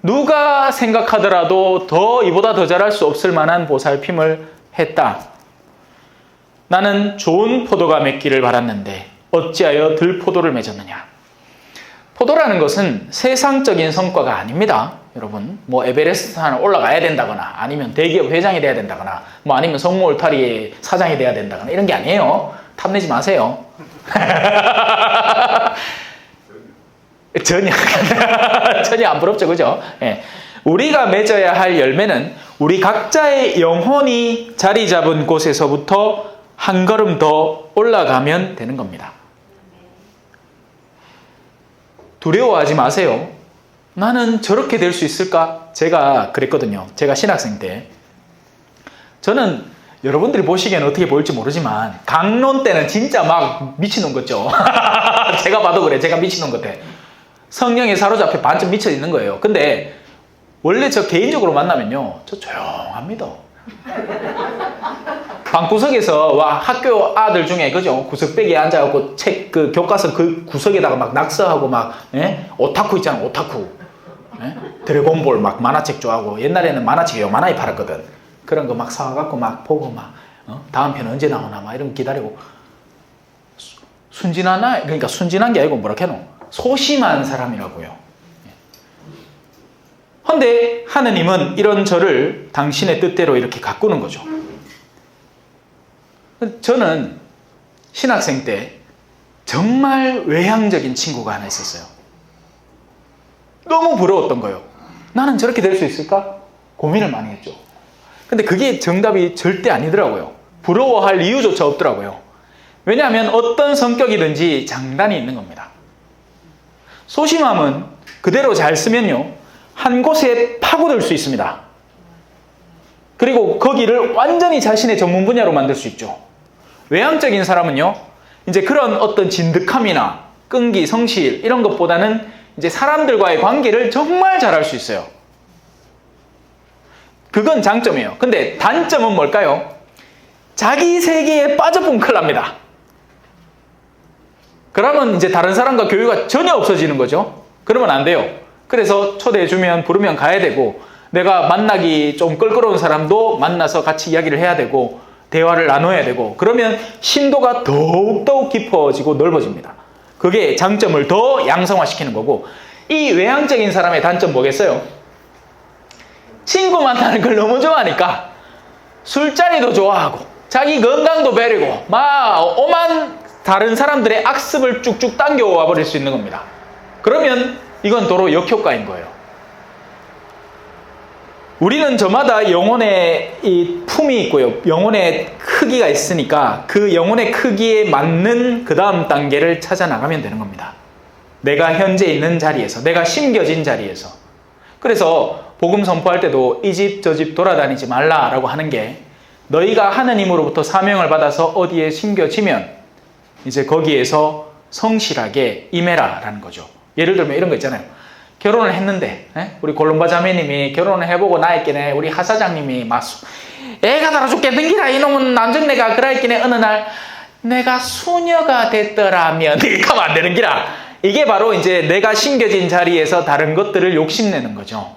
누가 생각하더라도 이보다 더 잘할 수 없을 만한 보살핌을 했다. 나는 좋은 포도가 맺기를 바랐는데 어찌하여 들포도를 맺었느냐? 포도라는 것은 세상적인 성과가 아닙니다. 여러분, 뭐 에베레스트 산을 올라가야 된다거나 아니면 대기업 회장이 돼야 된다거나 뭐 아니면 성모 울타리의 사장이 돼야 된다거나 이런 게 아니에요. 탐내지 마세요. 전혀 안 부럽죠, 그죠? 예. 우리가 맺어야 할 열매는 우리 각자의 영혼이 자리 잡은 곳에서부터 한 걸음 더 올라가면 되는 겁니다. 두려워하지 마세요. 나는 저렇게 될 수 있을까? 제가 그랬거든요. 제가 신학생 때. 저는 여러분들이 보시기에는 어떻게 보일지 모르지만 강론 때는 진짜 막 미친놈 같죠. 제가 봐도 그래. 제가 미친놈 같아. 성령에 사로잡혀 반쯤 미쳐 있는 거예요. 근데 원래 저 개인적으로 만나면요, 저 조용합니다. 방구석에서 학교 아들 중에 그죠, 구석배기에 앉아갖고 책 그 교과서 그 구석에다가 막 낙서하고 막 오타쿠 있잖아, 오타쿠. 드래곤볼 막 만화책 좋아하고, 옛날에는 만화책이 요만하게 팔았거든. 그런 거 막 사와갖고 막 보고 막 다음 편 언제 나오나 막 이런 거 기다리고. 순진하나? 그러니까 순진한 게 아니고 뭐라 해노? 소심한 사람이라고요. 근데 하느님은 이런 저를 당신의 뜻대로 이렇게 가꾸는 거죠. 저는 신학생 때 정말 외향적인 친구가 하나 있었어요. 너무 부러웠던 거예요. 나는 저렇게 될 수 있을까? 고민을 많이 했죠. 근데 그게 정답이 절대 아니더라고요. 부러워할 이유조차 없더라고요. 왜냐하면 어떤 성격이든지 장단이 있는 겁니다. 소심함은 그대로 잘 쓰면요, 한 곳에 파고들 수 있습니다. 그리고 거기를 완전히 자신의 전문 분야로 만들 수 있죠. 외향적인 사람은요, 이제 그런 어떤 진득함이나 끈기, 성실 이런 것보다는 이제 사람들과의 관계를 정말 잘할 수 있어요. 그건 장점이에요. 근데 단점은 뭘까요? 자기 세계에 빠져보면 큰일 납니다. 그러면 이제 다른 사람과 교류가 전혀 없어지는 거죠. 그러면 안 돼요. 그래서 초대해주면 부르면 가야 되고, 내가 만나기 좀 껄끄러운 사람도 만나서 같이 이야기를 해야 되고, 대화를 나눠야 되고, 그러면 심도가 더욱더욱 깊어지고 넓어집니다. 그게 장점을 더 양성화시키는 거고, 이 외향적인 사람의 단점 뭐겠어요? 친구 만나는 걸 너무 좋아하니까 술자리도 좋아하고 자기 건강도 배리고 막 오만 다른 사람들의 악습을 쭉쭉 당겨와 버릴 수 있는 겁니다. 그러면 이건 도로 역효과인 거예요. 우리는 저마다 영혼의 이 품이 있고요, 영혼의 크기가 있으니까 그 영혼의 크기에 맞는 그 다음 단계를 찾아 나가면 되는 겁니다. 내가 현재 있는 자리에서, 내가 심겨진 자리에서. 그래서 복음 선포할 때도 이 집 저 집 돌아다니지 말라라고 하는 게, 너희가 하느님으로부터 사명을 받아서 어디에 심겨지면 이제 거기에서 성실하게 임해라라는 거죠. 예를 들면 이런 거 있잖아요. 결혼을 했는데 우리 골룸바 자매님이 결혼을 해보고 나있기네 우리 하사장님이 막 애가 달아 죽겠는기라 이놈은 남정네가 그라있기네 어느 날 내가 수녀가 됐더라면 이렇게 하면 안 되는 기라. 이게 바로 이제 내가 심겨진 자리에서 다른 것들을 욕심내는 거죠.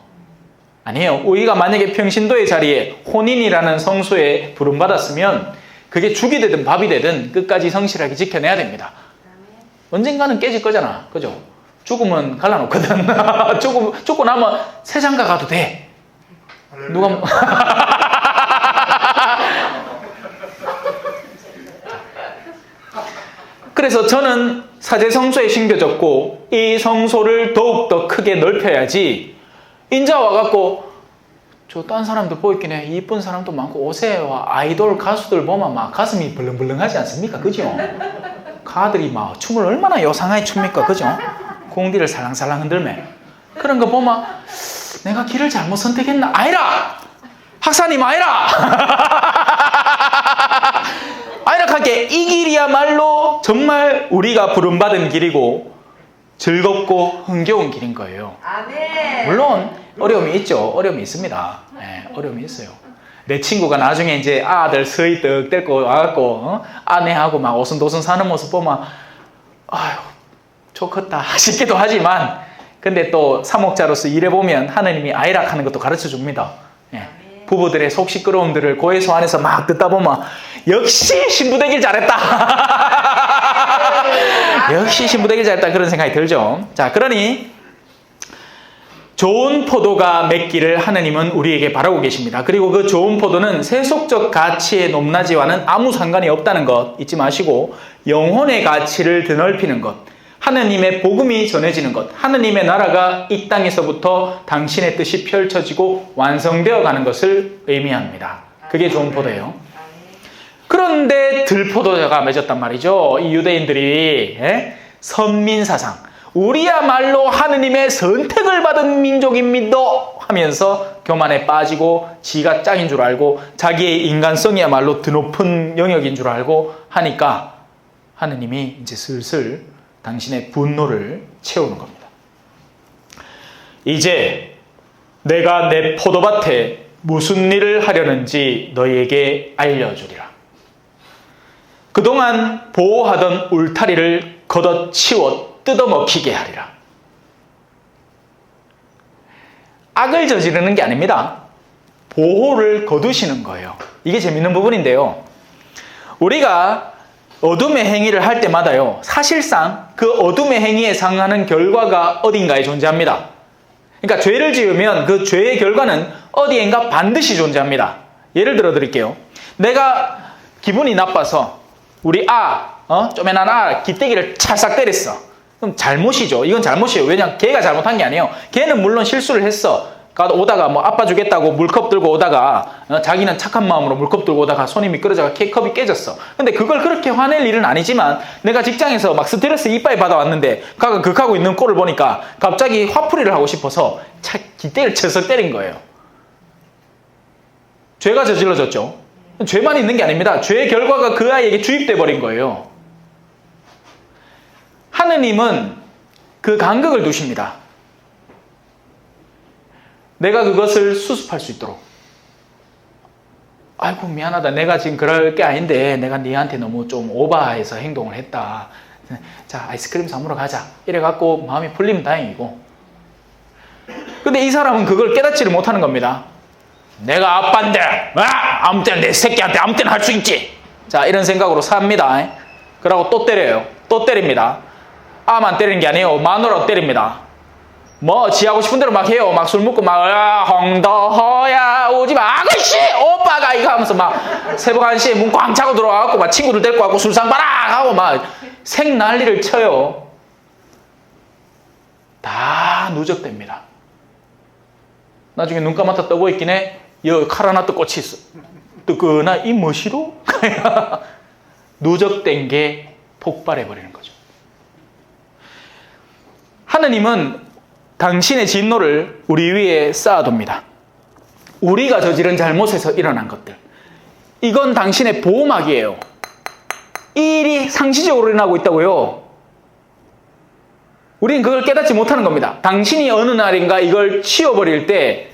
아니에요. 우리가 만약에 평신도의 자리에 혼인이라는 성소에 부름받았으면 그게 죽이 되든 밥이 되든 끝까지 성실하게 지켜내야 됩니다. 언젠가는 깨질 거잖아. 그죠? 죽으면 갈라놓거든. 죽고 나면 세상가 가도 돼. 누가 그래서 저는 사제 성소에 심겨졌고 이 성소를 더욱더 크게 넓혀야지, 인자 와갖고 저 딴 사람들 보이긴 해, 이쁜 사람도 많고 오세요, 아이돌 가수들 보면 막 가슴이 벌렁벌렁하지 않습니까? 그죠? 가들이 막 춤을 얼마나 요상하게 춥니까? 그죠? 공디를 살랑살랑 흔들며 그런 거 보면 내가 길을 잘못 선택했나? 아니라! 학사님 아니라! 아이락하게 이 길이야말로 정말 우리가 부름받은 길이고 즐겁고 흥겨운 길인 거예요. 아멘. 물론 어려움이 있죠. 어려움이 있습니다. 네, 어려움이 있어요. 내 친구가 나중에 이제 아들 서희 떡 데리고 와갖고 아내하고 막 오순도순 사는 모습 보면 아유, 좋겠다 싶기도 하지만, 근데 또 사목자로서 일해보면 하느님이 아이락하는 것도 가르쳐 줍니다. 예. 부부들의 속 시끄러움들을 고해소 안에서 막 듣다 보면 역시 신부 되길 잘했다. 역시 신부 되길 잘했다 그런 생각이 들죠. 자, 그러니 좋은 포도가 맺기를 하느님은 우리에게 바라고 계십니다. 그리고 그 좋은 포도는 세속적 가치의 높낮이와는 아무 상관이 없다는 것 잊지 마시고, 영혼의 가치를 드넓히는 것, 하느님의 복음이 전해지는 것, 하느님의 나라가 이 땅에서부터 당신의 뜻이 펼쳐지고 완성되어 가는 것을 의미합니다. 그게 좋은 포도예요. 그런데 들포도가 맺었단 말이죠. 이 유대인들이 선민사상, 우리야말로 하느님의 선택을 받은 민족입니다 하면서 교만에 빠지고 지가 짱인 줄 알고 자기의 인간성이야말로 드높은 영역인 줄 알고 하니까 하느님이 이제 슬슬 당신의 분노를 채우는 겁니다. 이제 내가 내 포도밭에 무슨 일을 하려는지 너희에게 알려주리라. 그동안 보호하던 울타리를 걷어치워 뜯어먹히게 하리라. 악을 저지르는 게 아닙니다. 보호를 거두시는 거예요. 이게 재밌는 부분인데요. 우리가 어둠의 행위를 할 때마다요, 사실상 그 어둠의 행위에 상하는 결과가 어딘가에 존재합니다. 그러니까 죄를 지으면 그 죄의 결과는 어디엔가 반드시 존재합니다. 예를 들어 드릴게요. 내가 기분이 나빠서 우리 쪼매난 기대기를 찰싹 때렸어. 그럼 잘못이죠. 이건 잘못이에요. 왜냐하면 걔가 잘못한 게 아니에요. 걔는 물론 실수를 했어. 오다가 뭐 아빠 주겠다고 물컵 들고 오다가 자기는 착한 마음으로 물컵 들고 오다가 손이 미끄러져가 컵이 깨졌어. 근데 그걸 그렇게 화낼 일은 아니지만 내가 직장에서 막 스트레스 이빠이 받아왔는데 가가 극하고 있는 꼴을 보니까 갑자기 화풀이를 하고 싶어서 기대를 쳐서 때린 거예요. 죄가 저질러졌죠. 죄만 있는 게 아닙니다. 죄의 결과가 그 아이에게 주입돼 버린 거예요. 하느님은 그 간극을 두십니다. 내가 그것을 수습할 수 있도록. 아이고 미안하다. 내가 지금 그럴 게 아닌데 내가 네한테 너무 좀 오버해서 행동을 했다. 자, 아이스크림 사먹으러 가자. 이래갖고 마음이 풀리면 다행이고. 근데 이 사람은 그걸 깨닫지를 못하는 겁니다. 내가 아빠인데 아무 때나 내 새끼한테 아무 때나 할 수 있지. 자, 이런 생각으로 삽니다. 그러고 또 때려요. 또 때립니다. 아만 때리는 게 아니에요. 마누라로 때립니다. 뭐 지하고 싶은 대로 막 해요. 막 술 먹고 막 홍도호야 오지마 아가씨 오빠가 이거 하면서 막 새벽 1시에 문 꽝 차고 들어와갖고 막 친구들 데리고 와갖고 술상 봐라 하고 막 생난리를 쳐요. 다 누적됩니다. 나중에 눈 감았다 떠고 있긴 해. 여기 칼 하나 또 꽂히 있어. 뜨끈한 이 멋이로? 누적된 게 폭발해버리는 거죠. 하느님은 당신의 진노를 우리 위에 쌓아둡니다. 우리가 저지른 잘못에서 일어난 것들. 이건 당신의 보호막이에요. 이 일이 상시적으로 일어나고 있다고요. 우리는 그걸 깨닫지 못하는 겁니다. 당신이 어느 날인가 이걸 치워버릴 때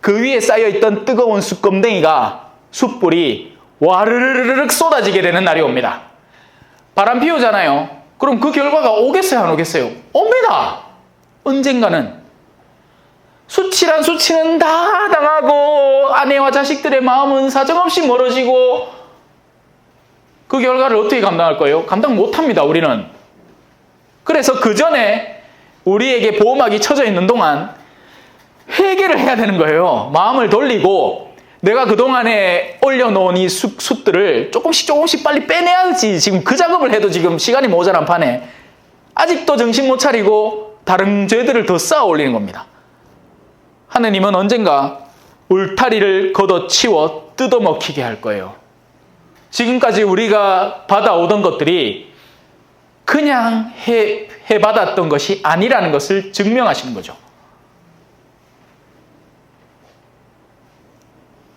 그 위에 쌓여있던 뜨거운 숯검댕이가 숯불이 와르르르륵 쏟아지게 되는 날이 옵니다. 바람 피우잖아요. 그럼 그 결과가 오겠어요, 안 오겠어요? 옵니다. 언젠가는. 수치란 수치는 다 당하고 아내와 자식들의 마음은 사정없이 멀어지고 그 결과를 어떻게 감당할 거예요? 감당 못합니다, 우리는. 그래서 그 전에 우리에게 보호막이 쳐져 있는 동안 회개를 해야 되는 거예요. 마음을 돌리고 내가 그동안에 올려놓은 이 숯들을 조금씩 빨리 빼내야지. 지금 그 작업을 해도 지금 시간이 모자란 판에 아직도 정신 못 차리고 다른 죄들을 더 쌓아 올리는 겁니다. 하느님은 언젠가 울타리를 걷어치워 뜯어먹히게 할 거예요. 지금까지 우리가 받아오던 것들이 그냥 해받았던 것이 아니라는 것을 증명하시는 거죠.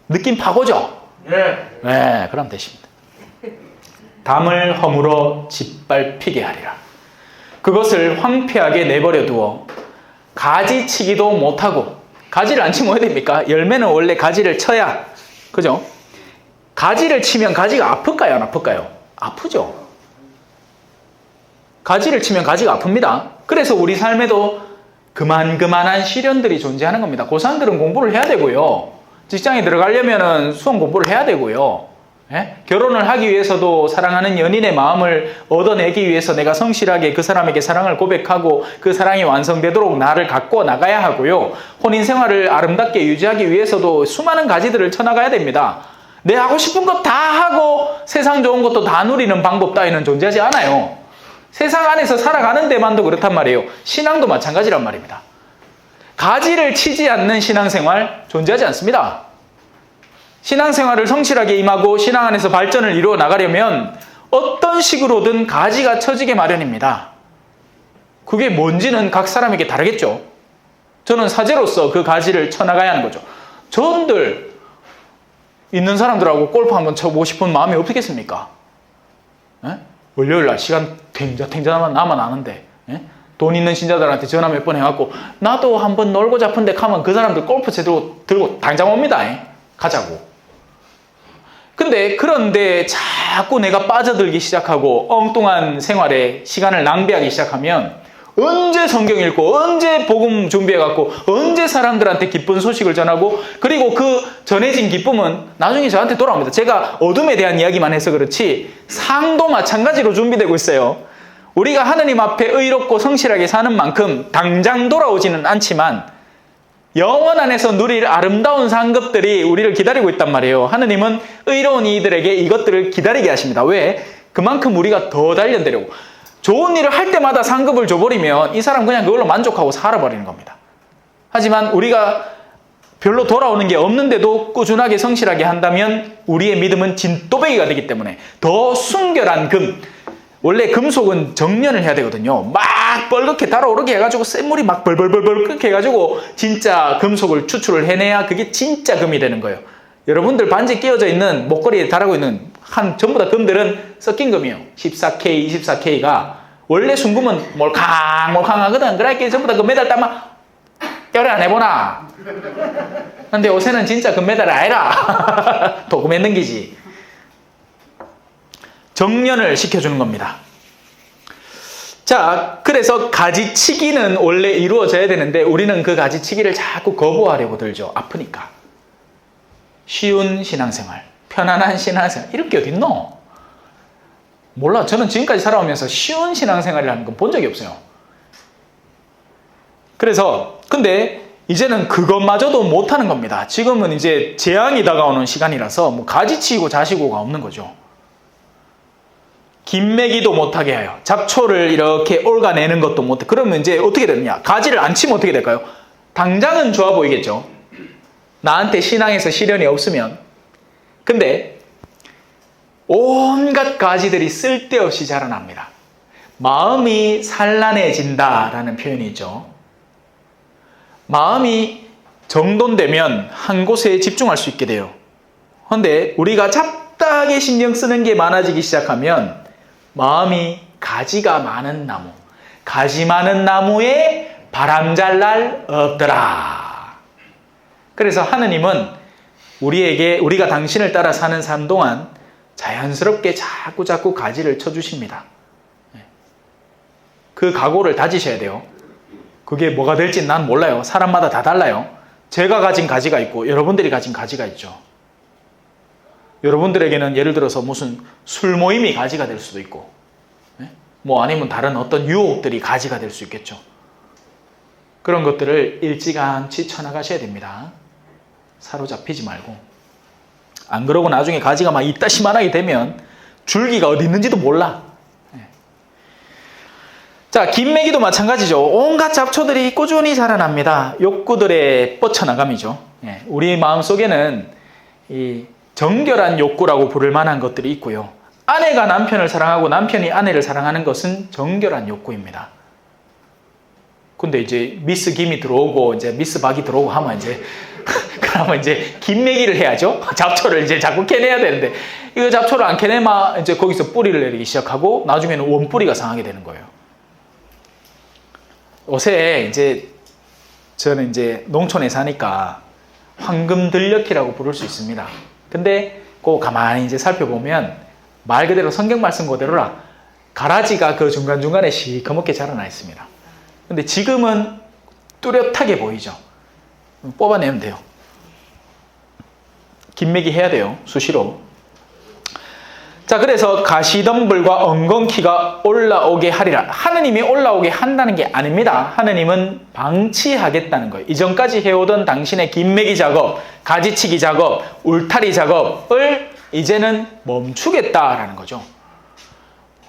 느낌 파고죠? 네, 그럼 되십니다. 담을 허물어 짓밟히게 하리라. 그것을 황폐하게 내버려 두어 가지치기도 못하고, 가지를 안 치면 어떻게 됩니까? 열매는 원래 가지를 쳐야, 그죠? 가지를 치면 가지가 아플까요? 안 아플까요? 아프죠? 가지를 치면 가지가 아픕니다. 그래서 우리 삶에도 그만한 시련들이 존재하는 겁니다. 고3들은 공부를 해야 되고요. 직장에 들어가려면 수험 공부를 해야 되고요. 예? 결혼을 하기 위해서도 사랑하는 연인의 마음을 얻어내기 위해서 내가 성실하게 그 사람에게 사랑을 고백하고 그 사랑이 완성되도록 나를 갖고 나가야 하고요. 혼인 생활을 아름답게 유지하기 위해서도 수많은 가지들을 쳐나가야 됩니다. 내 하고 싶은 것 다 하고 세상 좋은 것도 다 누리는 방법 따위는 존재하지 않아요. 세상 안에서 살아가는 데만도 그렇단 말이에요. 신앙도 마찬가지란 말입니다. 가지를 치지 않는 신앙생활 존재하지 않습니다. 신앙생활을 성실하게 임하고 신앙 안에서 발전을 이루어 나가려면 어떤 식으로든 가지가 쳐지게 마련입니다. 그게 뭔지는 각 사람에게 다르겠죠. 저는 사제로서 그 가지를 쳐나가야 하는 거죠. 저분들 있는 사람들하고 골프 한번 쳐보고 싶은 마음이 없겠습니까? 예? 월요일날 시간 탱자만 나면 아는데 예? 돈 있는 신자들한테 전화 몇 번 해갖고 나도 한번 놀고 잡은데 가면 그 사람들 골프채 들고 당장 옵니다. 가자고. 그런데 자꾸 내가 빠져들기 시작하고 엉뚱한 생활에 시간을 낭비하기 시작하면 언제 성경 읽고 언제 복음 준비해갖고 언제 사람들한테 기쁜 소식을 전하고 그리고 그 전해진 기쁨은 나중에 저한테 돌아옵니다. 제가 어둠에 대한 이야기만 해서 그렇지 상도 마찬가지로 준비되고 있어요. 우리가 하느님 앞에 의롭고 성실하게 사는 만큼 당장 돌아오지는 않지만 영원 안에서 누릴 아름다운 상급들이 우리를 기다리고 있단 말이에요. 하느님은 의로운 이들에게 이것들을 기다리게 하십니다. 왜? 그만큼 우리가 더 단련되려고. 좋은 일을 할 때마다 상급을 줘버리면 이 사람 그냥 그걸로 만족하고 살아버리는 겁니다. 하지만 우리가 별로 돌아오는 게 없는데도 꾸준하게 성실하게 한다면 우리의 믿음은 진또배기가 되기 때문에 더 순결한 금, 원래 금속은 정련을 해야 되거든요. 막 뻘겋게 달아오르게 해가지고 쇳물이 막 벌벌벌벌 끓게 해가지고 진짜 금속을 추출을 해내야 그게 진짜 금이 되는 거예요. 여러분들 반지 끼워져 있는 목걸이에 달하고 있는 전부 다 금들은 섞인 금이에요. 14K, 24K가 원래 순금은 몰캉몰캉하거든. 그러니까 전부 다 금메달 따면 열애 안 해보나? 근데 요새는 진짜 금메달 아니라 도금에 넘기지. 정련을 시켜주는 겁니다. 자, 그래서 가지치기는 원래 이루어져야 되는데 우리는 그 가지치기를 자꾸 거부하려고 들죠. 아프니까. 쉬운 신앙생활, 편안한 신앙생활 이럴 게 어딨노? 몰라. 저는 지금까지 살아오면서 쉬운 신앙생활이라는 건 본 적이 없어요. 그래서 근데 이제는 그것마저도 못하는 겁니다. 지금은 이제 재앙이 다가오는 시간이라서 뭐 가지치고 자시고가 없는 거죠. 김매기도 못하게 해요. 잡초를 이렇게 옮아내는 것도 못해. 그러면 이제 어떻게 되느냐? 가지를 안 치면 어떻게 될까요? 당장은 좋아 보이겠죠. 나한테 신앙에서 시련이 없으면. 근데 온갖 가지들이 쓸데없이 자라납니다. 마음이 산란해진다라는 표현이 있죠. 마음이 정돈되면 한 곳에 집중할 수 있게 돼요. 그런데 우리가 잡다하게 신경 쓰는 게 많아지기 시작하면 마음이 가지가 많은 나무, 가지 많은 나무에 바람 잘 날 없더라. 그래서 하느님은 우리가 당신을 따라 사는 삶 동안 자연스럽게 자꾸 가지를 쳐주십니다. 그 각오를 다지셔야 돼요. 그게 뭐가 될지는 난 몰라요. 사람마다 다 달라요. 제가 가진 가지가 있고 여러분들이 가진 가지가 있죠. 여러분들에게는 예를 들어서 무슨 술 모임이 가지가 될 수도 있고 뭐 아니면 다른 어떤 유혹들이 가지가 될 수 있겠죠. 그런 것들을 일찌감치 쳐나가셔야 됩니다. 사로잡히지 말고. 안 그러고 나중에 가지가 막 이따시만하게 되면 줄기가 어디 있는지도 몰라. 자, 김매기도 마찬가지죠. 온갖 잡초들이 꾸준히 자라납니다. 욕구들의 뻗쳐나감이죠. 우리 마음속에는 이 정결한 욕구라고 부를 만한 것들이 있고요. 아내가 남편을 사랑하고 남편이 아내를 사랑하는 것은 정결한 욕구입니다. 근데 이제 미스 김이 들어오고 이제 미스 박이 들어오고 하면 그러면 이제 김매기를 해야죠. 잡초를 이제 자꾸 캐내야 되는데 이거 잡초를 안 캐내면 이제 거기서 뿌리를 내리기 시작하고 나중에는 원뿌리가 상하게 되는 거예요. 요새 이제 저는 이제 농촌에 사니까 황금들녘이라고 부를 수 있습니다. 근데 그 가만히 이제 살펴보면 말 그대로 성경 말씀 그대로라 가라지가 그 중간중간에 시커멓게 자라나 있습니다. 근데 지금은 뚜렷하게 보이죠. 뽑아내면 돼요. 김매기 해야 돼요. 수시로. 자, 그래서 가시덤불과 엉겅퀴가 올라오게 하리라. 하느님이 올라오게 한다는 게 아닙니다. 하느님은 방치하겠다는 거예요. 이전까지 해오던 당신의 김매기 작업, 가지치기 작업, 울타리 작업을 이제는 멈추겠다라는 거죠.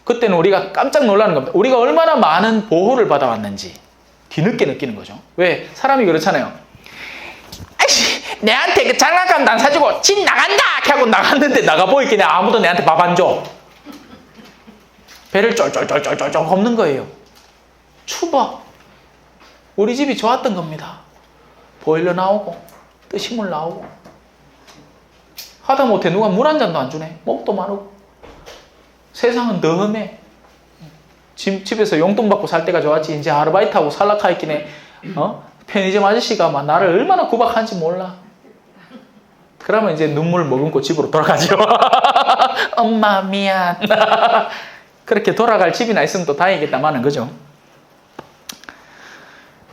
그때는 우리가 깜짝 놀라는 겁니다. 우리가 얼마나 많은 보호를 받아왔는지 뒤늦게 느끼는 거죠. 왜? 사람이 그렇잖아요. 아이씨, 내한테 그 장난감도 안 사주고 집 나간다! 하고 나갔는데 나가보이겠냐. 아무도 내한테 밥 안 줘. 배를 쫄쫄쫄쫄쫄 엎는 거예요. 추봐. 우리 집이 좋았던 겁니다. 보일러 나오고 뜨신물 나오고 하다못해 누가 물 한 잔도 안 주네. 목도 마르고. 세상은 더 험해. 집에서 용돈 받고 살 때가 좋았지. 이제 아르바이트하고 살락하 있긴 해. 편의점 아저씨가 막 나를 얼마나 구박하는지 몰라. 그러면 이제 눈물 머금고 집으로 돌아가죠. 엄마 미안. 그렇게 돌아갈 집이나 있으면 또 다행이겠다마는 거죠.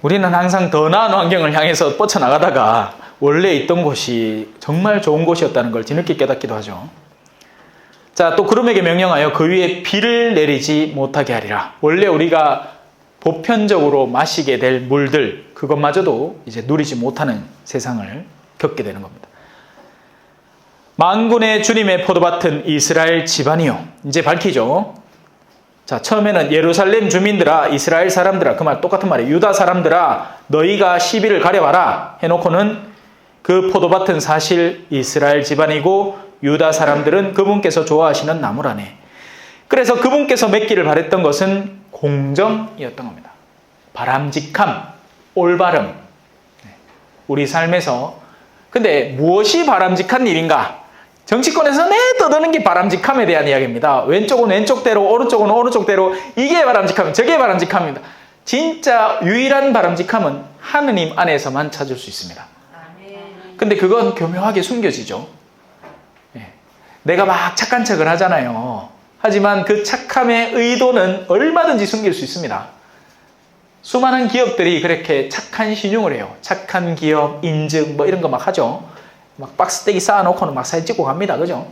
우리는 항상 더 나은 환경을 향해서 뻗쳐나가다가 원래 있던 곳이 정말 좋은 곳이었다는 걸 뒤늦게 깨닫기도 하죠. 자, 또 구름에게 명령하여 그 위에 비를 내리지 못하게 하리라. 원래 우리가 보편적으로 마시게 될 물들, 그것마저도 이제 누리지 못하는 세상을 겪게 되는 겁니다. 만군의 주님의 포도밭은 이스라엘 집안이요. 이제 밝히죠. 자, 처음에는 예루살렘 주민들아, 이스라엘 사람들아, 그 말 똑같은 말이에요. 유다 사람들아, 너희가 시비를 가려봐라 해놓고는 그 포도밭은 사실 이스라엘 집안이고 유다 사람들은 그분께서 좋아하시는 나무라네. 그래서 그분께서 맺기를 바랬던 것은 공정이었던 겁니다. 바람직함, 올바름. 우리 삶에서. 근데 무엇이 바람직한 일인가? 정치권에서 떠드는 게 바람직함에 대한 이야기입니다. 왼쪽은 왼쪽대로, 오른쪽은 오른쪽대로, 이게 바람직함, 저게 바람직함입니다. 진짜 유일한 바람직함은 하느님 안에서만 찾을 수 있습니다. 근데 그건 교묘하게 숨겨지죠. 내가 막 착한 척을 하잖아요. 하지만 그 착함의 의도는 얼마든지 숨길 수 있습니다. 수많은 기업들이 그렇게 착한 신용을 해요. 착한 기업, 인증 뭐 이런 거 막 하죠. 막 박스떼기 쌓아놓고는 막 사진 찍고 갑니다. 그죠?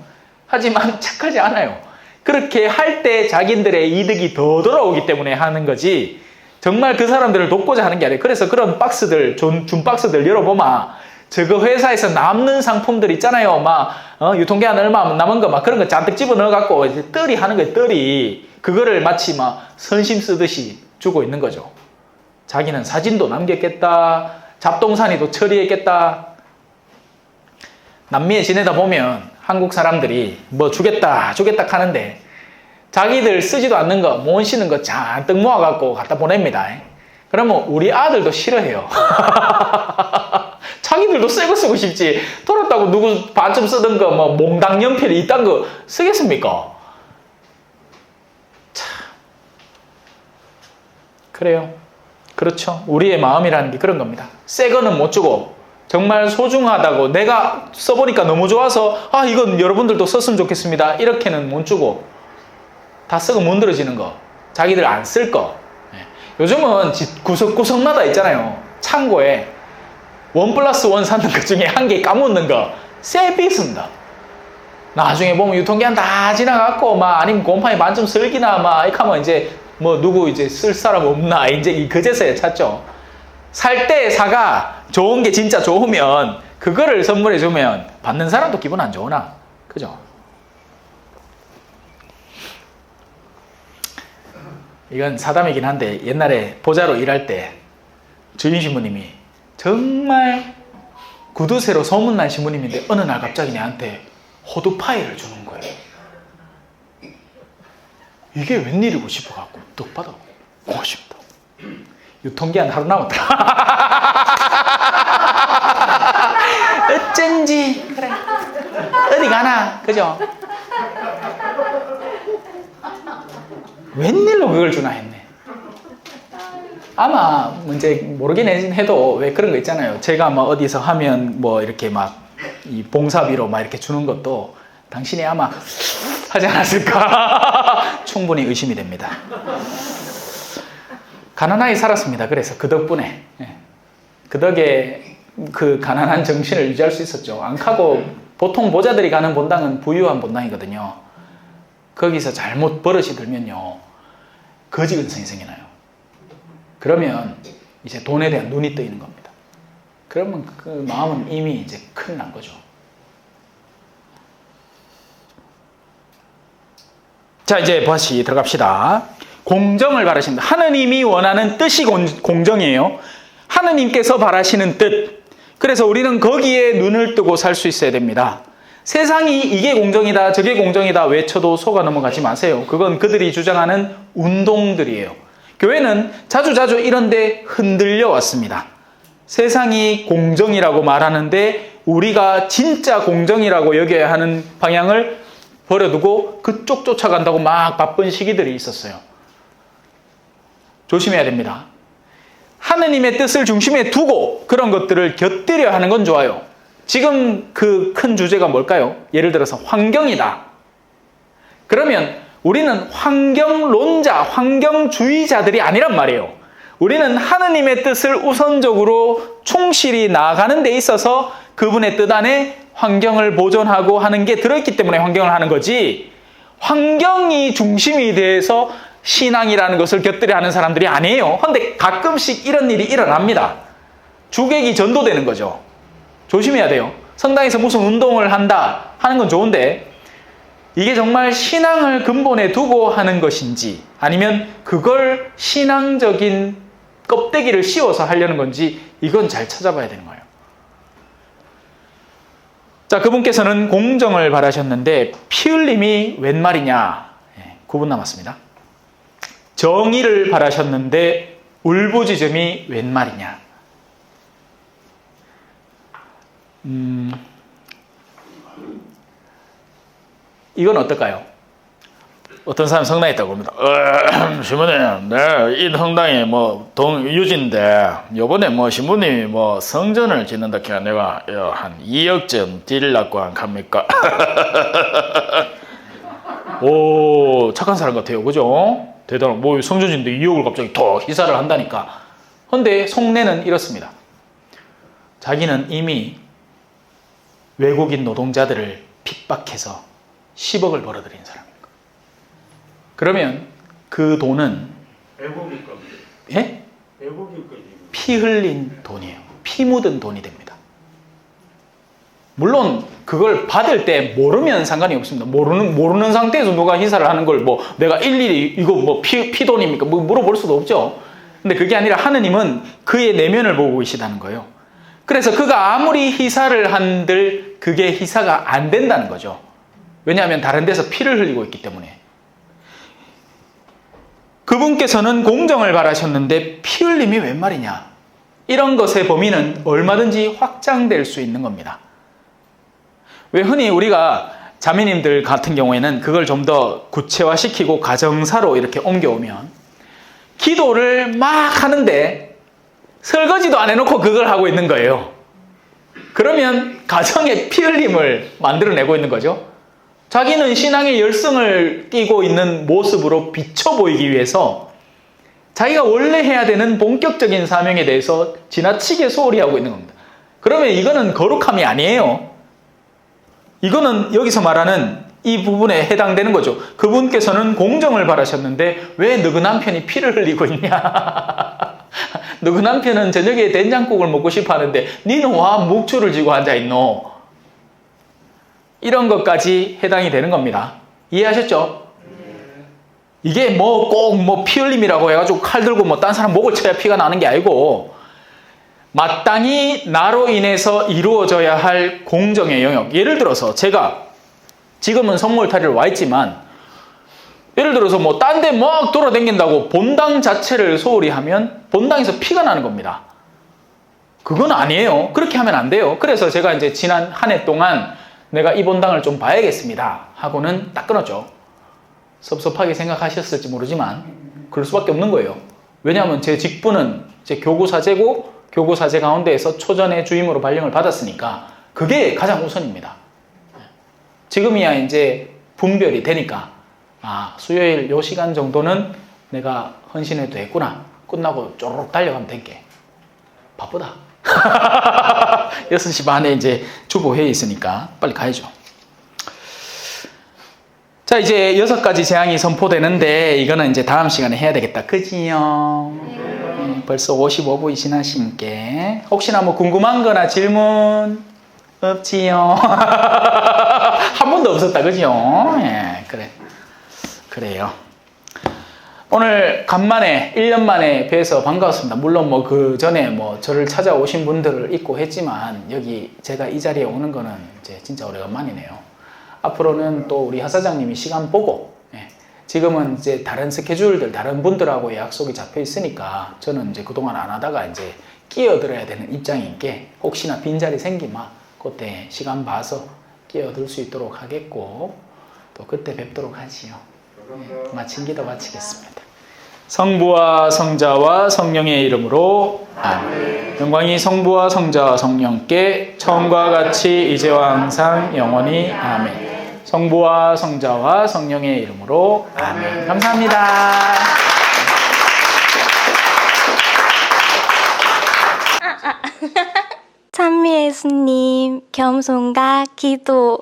하지만 착하지 않아요. 그렇게 할 때 자기들의 이득이 더 돌아오기 때문에 하는 거지 정말 그 사람들을 돕고자 하는 게 아니에요. 그래서 그런 박스들, 준 박스들 열어보면 저거 회사에서 남는 상품들 있잖아요. 막 유통기한 얼마 남은 거 막 그런 거 잔뜩 집어넣어갖고 떨이 하는 거예요. 떨이. 그거를 마치 막 선심 쓰듯이 주고 있는 거죠. 자기는 사진도 남겼겠다. 잡동사니도 처리했겠다. 남미에 지내다 보면 한국 사람들이 뭐 주겠다 하는데 자기들 쓰지도 않는 거, 못 쓰는 거 잔뜩 모아갖고 갖다 보냅니다. 그러면 우리 아들도 싫어해요. 자기들도 새 거 쓰고 싶지. 돌았다고 누구 반쯤 쓰던 거, 뭐 몽당 연필 이딴 거 쓰겠습니까? 참. 그래요. 그렇죠. 우리의 마음이라는 게 그런 겁니다. 새 거는 못 주고 정말 소중하다고 내가 써보니까 너무 좋아서 이건 여러분들도 썼으면 좋겠습니다. 이렇게는 못 주고 다 쓰고 문드러지는 거, 자기들 안 쓸 거. 요즘은 집 구석구석마다 있잖아요. 창고에 1+1 사는 것 중에 한 개 까묻는 거 세비 있습니다. 나중에 보면 유통기한 다 지나갔고 아니면 곰팡이 반쯤 슬기나 이렇게 하면 이제 뭐 누구 이제 쓸 사람 없나 이제 그제서야 찾죠. 살 때 사가 좋은 게 진짜 좋으면 그거를 선물해 주면 받는 사람도 기분 안 좋으나, 그죠? 이건 사담이긴 한데 옛날에 보자로 일할 때 주인 신부님이 정말 구두쇠로 소문난 신부님인데 어느 날 갑자기 내한테 호두 파이를 주는 거예요. 이게 웬일이고 싶어갖고 떡 받아 고맙습니다. 유통기한 하루 남았다. 어쩐지 그래 어디 가나, 그죠? 웬일로 그걸 주나 했네. 아마 이제 모르긴 해도 왜 그런 거 있잖아요. 제가 뭐 어디서 하면 뭐 이렇게 막 이 봉사비로 막 이렇게 주는 것도 당신이 아마 하지 않았을까? 충분히 의심이 됩니다. 가난하게 살았습니다. 그래서 그 덕분에, 그 덕에 그 가난한 정신을 유지할 수 있었죠. 안 가고 보통 보자들이 가는 본당은 부유한 본당이거든요. 거기서 잘못 버릇이 들면요, 거지근성이 생겨나요. 그러면 이제 돈에 대한 눈이 뜨이는 겁니다. 그러면 그 마음은 이미 이제 큰일 난 거죠. 자, 이제 다시 들어갑시다. 공정을 바라십니다. 하느님이 원하는 뜻이 공정이에요. 하느님께서 바라시는 뜻. 그래서 우리는 거기에 눈을 뜨고 살 수 있어야 됩니다. 세상이 이게 공정이다, 저게 공정이다 외쳐도 속아 넘어가지 마세요. 그건 그들이 주장하는 운동들이에요. 교회는 자주자주 이런데 흔들려 왔습니다. 세상이 공정이라고 말하는데 우리가 진짜 공정이라고 여겨야 하는 방향을 버려두고 그쪽 쫓아간다고 막 바쁜 시기들이 있었어요. 조심해야 됩니다. 하느님의 뜻을 중심에 두고 그런 것들을 곁들여 하는 건 좋아요. 지금 그 큰 주제가 뭘까요? 예를 들어서 환경이다. 그러면 우리는 환경론자, 환경주의자들이 아니란 말이에요. 우리는 하느님의 뜻을 우선적으로 충실히 나아가는 데 있어서 그분의 뜻 안에 환경을 보존하고 하는 게 들어있기 때문에 환경을 하는 거지, 환경이 중심이 돼서 신앙이라는 것을 곁들여 하는 사람들이 아니에요. 그런데 가끔씩 이런 일이 일어납니다. 주객이 전도되는 거죠. 조심해야 돼요. 성당에서 무슨 운동을 한다 하는 건 좋은데 이게 정말 신앙을 근본에 두고 하는 것인지 아니면 그걸 신앙적인 껍데기를 씌워서 하려는 건지 이건 잘 찾아봐야 되는 거예요. 자, 그분께서는 공정을 바라셨는데 피 흘림이 웬 말이냐? 9분 남았습니다. 정의를 바라셨는데 울부짖음이 웬 말이냐? 이건 어떨까요? 어떤 사람 성당에 있다고 합니다. 신부님, 이 성당이 유지인데, 요번에 신부님이 성전을 짓는다 해서 내가 한 2억쯤 드리려고 합니까? 오, 착한 사람 같아요. 그죠? 대단한, 성전 짓는데 2억을 갑자기 더 희사를 한다니까. 그런데 속내는 이렇습니다. 자기는 이미 외국인 노동자들을 핍박해서 10억을 벌어들인 사람입니다. 그러면 그 돈은 외국인 겁니다. 예? 외국인 거지. 피 흘린 돈이에요. 피 묻은 돈이 됩니다. 물론 그걸 받을 때 모르면 상관이 없습니다. 모르는 상태에서 누가 희사를 하는 걸 내가 일일이 이거 피 돈입니까? 물어볼 수도 없죠. 근데 그게 아니라 하느님은 그의 내면을 보고 계시다는 거예요. 그래서 그가 아무리 희사를 한들 그게 희사가 안 된다는 거죠. 왜냐하면 다른 데서 피를 흘리고 있기 때문에. 그분께서는 공정을 바라셨는데 피 흘림이 웬 말이냐? 이런 것의 범위는 얼마든지 확장될 수 있는 겁니다. 왜 흔히 우리가 자매님들 같은 경우에는 그걸 좀 더 구체화시키고 가정사로 이렇게 옮겨오면 기도를 막 하는데 설거지도 안 해놓고 그걸 하고 있는 거예요. 그러면 가정에 피 흘림을 만들어내고 있는 거죠. 자기는 신앙의 열성을 띠고 있는 모습으로 비춰 보이기 위해서 자기가 원래 해야 되는 본격적인 사명에 대해서 지나치게 소홀히 하고 있는 겁니다. 그러면 이거는 거룩함이 아니에요. 이거는 여기서 말하는 이 부분에 해당되는 거죠. 그분께서는 공정을 바라셨는데 왜 너그 남편이 피를 흘리고 있냐? 너그 남편은 저녁에 된장국을 먹고 싶어 하는데 니는 와 묵주를 쥐고 앉아있노? 이런 것까지 해당이 되는 겁니다. 이해하셨죠? 이게 꼭 피 흘림이라고 해가지고 칼 들고 딴 사람 목을 쳐야 피가 나는 게 아니고 마땅히 나로 인해서 이루어져야 할 공정의 영역. 예를 들어서 제가 지금은 성모일탈이로 와 있지만 예를 들어서 딴 데 막 돌아다닌다고 본당 자체를 소홀히 하면 본당에서 피가 나는 겁니다. 그건 아니에요. 그렇게 하면 안 돼요. 그래서 제가 이제 지난 한 해 동안 내가 이 본당을 좀 봐야겠습니다 하고는 딱 끊었죠. 섭섭하게 생각하셨을지 모르지만 그럴 수밖에 없는 거예요. 왜냐하면 제 직분은 제 교구사제고 교구사제 가운데에서 초전의 주임으로 발령을 받았으니까 그게 가장 우선입니다. 지금이야 이제 분별이 되니까 수요일 요 시간 정도는 내가 헌신해도 되겠구나. 끝나고 쪼르륵 달려가면 될게. 바쁘다. 6시 반에 이제 주보회의 있으니까 빨리 가야죠. 자, 이제 6가지 재앙이 선포되는데 이거는 이제 다음 시간에 해야 되겠다. 그지요? 벌써 55분 지나신께 혹시나 뭐 궁금한 거나 질문 없지요? 한 번도 없었다. 그지요? 예, 그래요. 오늘 간만에 1년 만에 뵈서 반가웠습니다. 물론 뭐 그 전에 뭐 저를 찾아오신 분들을 있고 했지만 여기 제가 이 자리에 오는 거는 이제 진짜 오래간만이네요. 앞으로는 또 우리 하사장님이 시간 보고 지금은 이제 다른 스케줄들 다른 분들하고 약속이 잡혀 있으니까 저는 이제 그동안 안 하다가 이제 끼어들어야 되는 입장인 게 혹시나 빈자리 생기면 그때 시간 봐서 끼어들 수 있도록 하겠고 또 그때 뵙도록 하지요. 마친 기도 마치겠습니다. 성부와 성자와 성령의 이름으로 아멘. 영광이 성부와 성자와 성령께 처음과 같이 이제와 항상 영원히 아멘. 성부와 성자와 성령의 이름으로 아멘. 감사합니다. 찬미 예수님, 겸손과 기도.